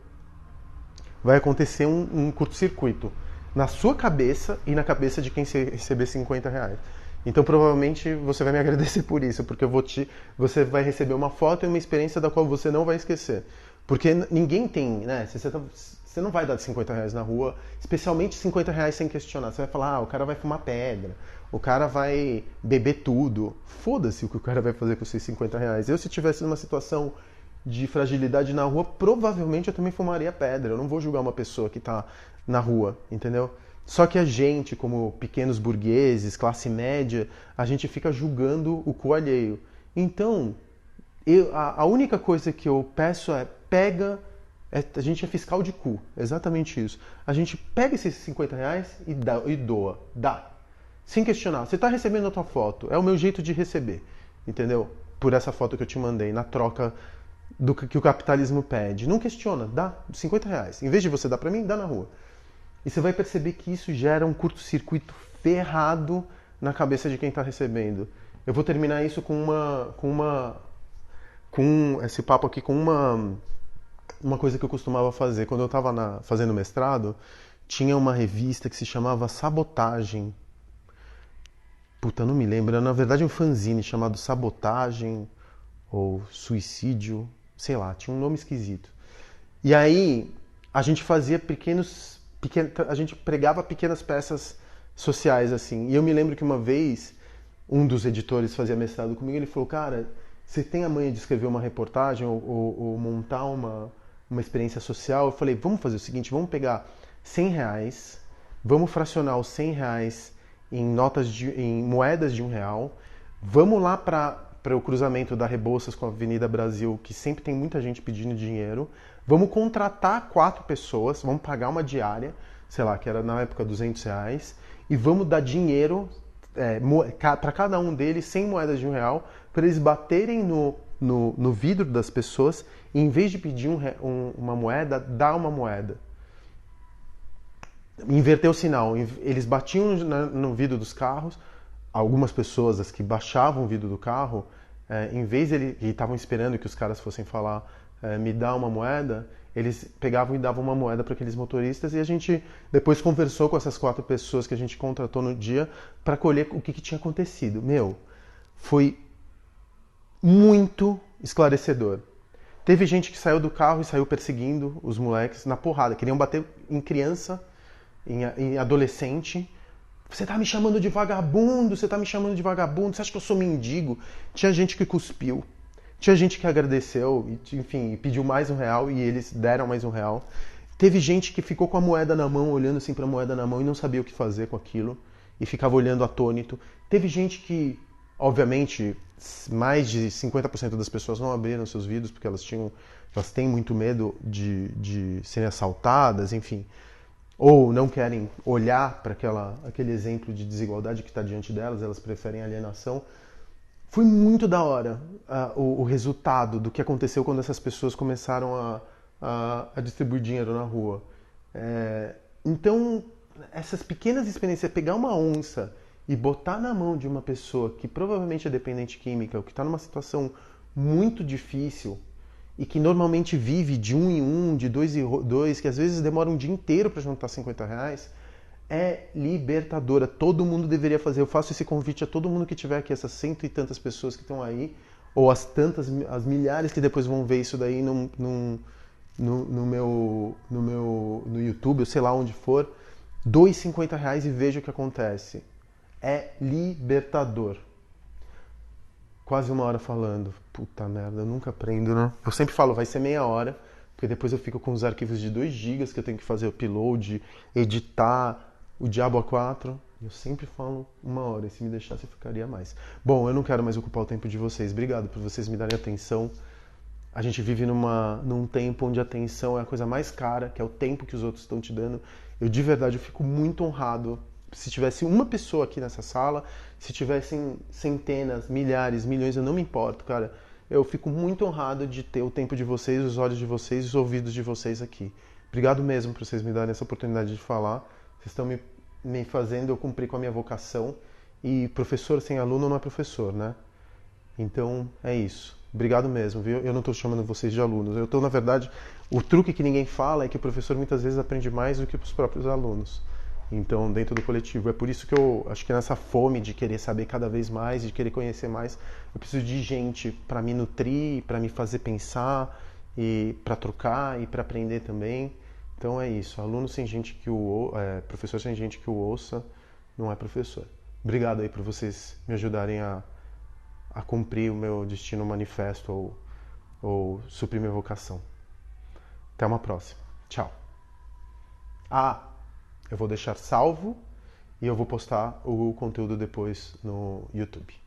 S1: vai acontecer um curto-circuito na sua cabeça e na cabeça de quem receber 50 reais. Então provavelmente você vai me agradecer por isso, porque você vai receber uma foto e uma experiência da qual você não vai esquecer. Porque ninguém tem, né? Você não vai dar 50 reais na rua, especialmente 50 reais sem questionar. Você vai falar, o cara vai fumar pedra, o cara vai beber tudo. Foda-se o que o cara vai fazer com esses 50 reais. Eu, se tivesse numa situação de fragilidade na rua, provavelmente eu também fumaria pedra. Eu não vou julgar uma pessoa que tá na rua, entendeu? Só que a gente, como pequenos burgueses, classe média, a gente fica julgando o cu alheio. Então, a única coisa que eu peço é a gente é fiscal de cu, exatamente isso. A gente pega esses 50 reais e doa, dá. Sem questionar. Você está recebendo a tua foto, é o meu jeito de receber, entendeu? Por essa foto que eu te mandei, na troca do que o capitalismo pede. Não questiona, dá 50 reais. Em vez de você dar para mim, dá na rua. E você vai perceber que isso gera um curto-circuito ferrado na cabeça de quem está recebendo. Eu vou terminar isso com esse papo aqui com uma coisa que eu costumava fazer. Quando eu estava fazendo mestrado, tinha uma revista que se chamava Sabotagem. Puta, não me lembro. Era, na verdade, um fanzine chamado Sabotagem ou Suicídio, sei lá, tinha um nome esquisito. E aí a gente fazia a gente pregava pequenas peças sociais assim. E eu me lembro que uma vez um dos editores fazia mestrado comigo, ele falou, cara, você tem a manha de escrever uma reportagem ou montar uma experiência social? Eu falei, vamos fazer o seguinte, vamos pegar 100 reais, vamos fracionar os 100 reais em moedas de R$1, vamos lá para o cruzamento da Rebouças com a Avenida Brasil, que sempre tem muita gente pedindo dinheiro, vamos contratar 4 pessoas, vamos pagar uma diária, sei lá, que era na época R$200, e vamos dar dinheiro para cada um deles 100 moedas de R$1, para eles baterem no vidro das pessoas e, em vez de pedir uma moeda, dar uma moeda. Inverter o sinal. Eles batiam no vidro dos carros, algumas pessoas, as que baixavam o vidro do carro, em vez de e estavam esperando que os caras fossem falar, me dá uma moeda, eles pegavam e davam uma moeda para aqueles motoristas, e a gente depois conversou com essas 4 pessoas que a gente contratou no dia para colher o que tinha acontecido. Meu, foi muito esclarecedor. Teve gente que saiu do carro e saiu perseguindo os moleques na porrada, queriam bater em criança, em adolescente. Você tá me chamando de vagabundo, você tá me chamando de vagabundo, você acha que eu sou mendigo? Tinha gente que cuspiu, tinha gente que agradeceu, enfim, pediu mais R$1 e eles deram mais R$1. Teve gente que ficou com a moeda na mão, olhando assim pra moeda na mão e não sabia o que fazer com aquilo, e ficava olhando atônito. Teve gente que, obviamente, mais de 50% das pessoas não abriram seus vidros porque elas têm muito medo de serem assaltadas, enfim, ou não querem olhar para aquele exemplo de desigualdade que está diante delas, elas preferem alienação. Foi muito da hora o resultado do que aconteceu quando essas pessoas começaram a distribuir dinheiro na rua. Então, essas pequenas experiências, pegar uma onça e botar na mão de uma pessoa que provavelmente é dependente química, ou que está numa situação muito difícil, e que normalmente vive de 1 em 1, de 2 em 2, que às vezes demora um dia inteiro para juntar 50 reais, é libertadora. Todo mundo deveria fazer. Eu faço esse convite a todo mundo que tiver aqui, essas 100 e tantas pessoas que estão aí, ou as milhares que depois vão ver isso daí no YouTube, ou sei lá onde for, doe 50 reais e veja o que acontece. É libertador. Quase 1 hora falando. Puta merda, eu nunca aprendo, né? Eu sempre falo, vai ser meia hora, porque depois eu fico com os arquivos de 2 gigas que eu tenho que fazer upload, editar, o diabo a 4. Eu sempre falo 1 hora, e se me deixasse eu ficaria mais. Bom, eu não quero mais ocupar o tempo de vocês. Obrigado por vocês me darem atenção. A gente vive num tempo onde a atenção é a coisa mais cara, que é o tempo que os outros estão te dando. Eu, de verdade, eu fico muito honrado. Se tivesse uma pessoa aqui nessa sala, se tivessem centenas, milhares, milhões, eu não me importo, cara. Eu fico muito honrado de ter o tempo de vocês, os olhos de vocês, os ouvidos de vocês aqui. Obrigado mesmo por vocês me darem essa oportunidade de falar. Vocês estão me fazendo eu cumprir com a minha vocação. E professor sem aluno não é professor, né? Então, é isso. Obrigado mesmo, viu? Eu não estou chamando vocês de alunos. Eu estou, na verdade, o truque que ninguém fala é que o professor muitas vezes aprende mais do que os próprios alunos. Então, dentro do coletivo. É por isso que eu acho que nessa fome de querer saber cada vez mais, de querer conhecer mais, eu preciso de gente para me nutrir, para me fazer pensar, e para trocar e para aprender também. Então é isso. Aluno sem gente que professor sem gente que o ouça, não é professor. Obrigado aí por vocês me ajudarem a cumprir o meu destino manifesto ou suprir minha vocação. Até uma próxima. Tchau. Ah, eu vou deixar salvo e eu vou postar o conteúdo depois no YouTube.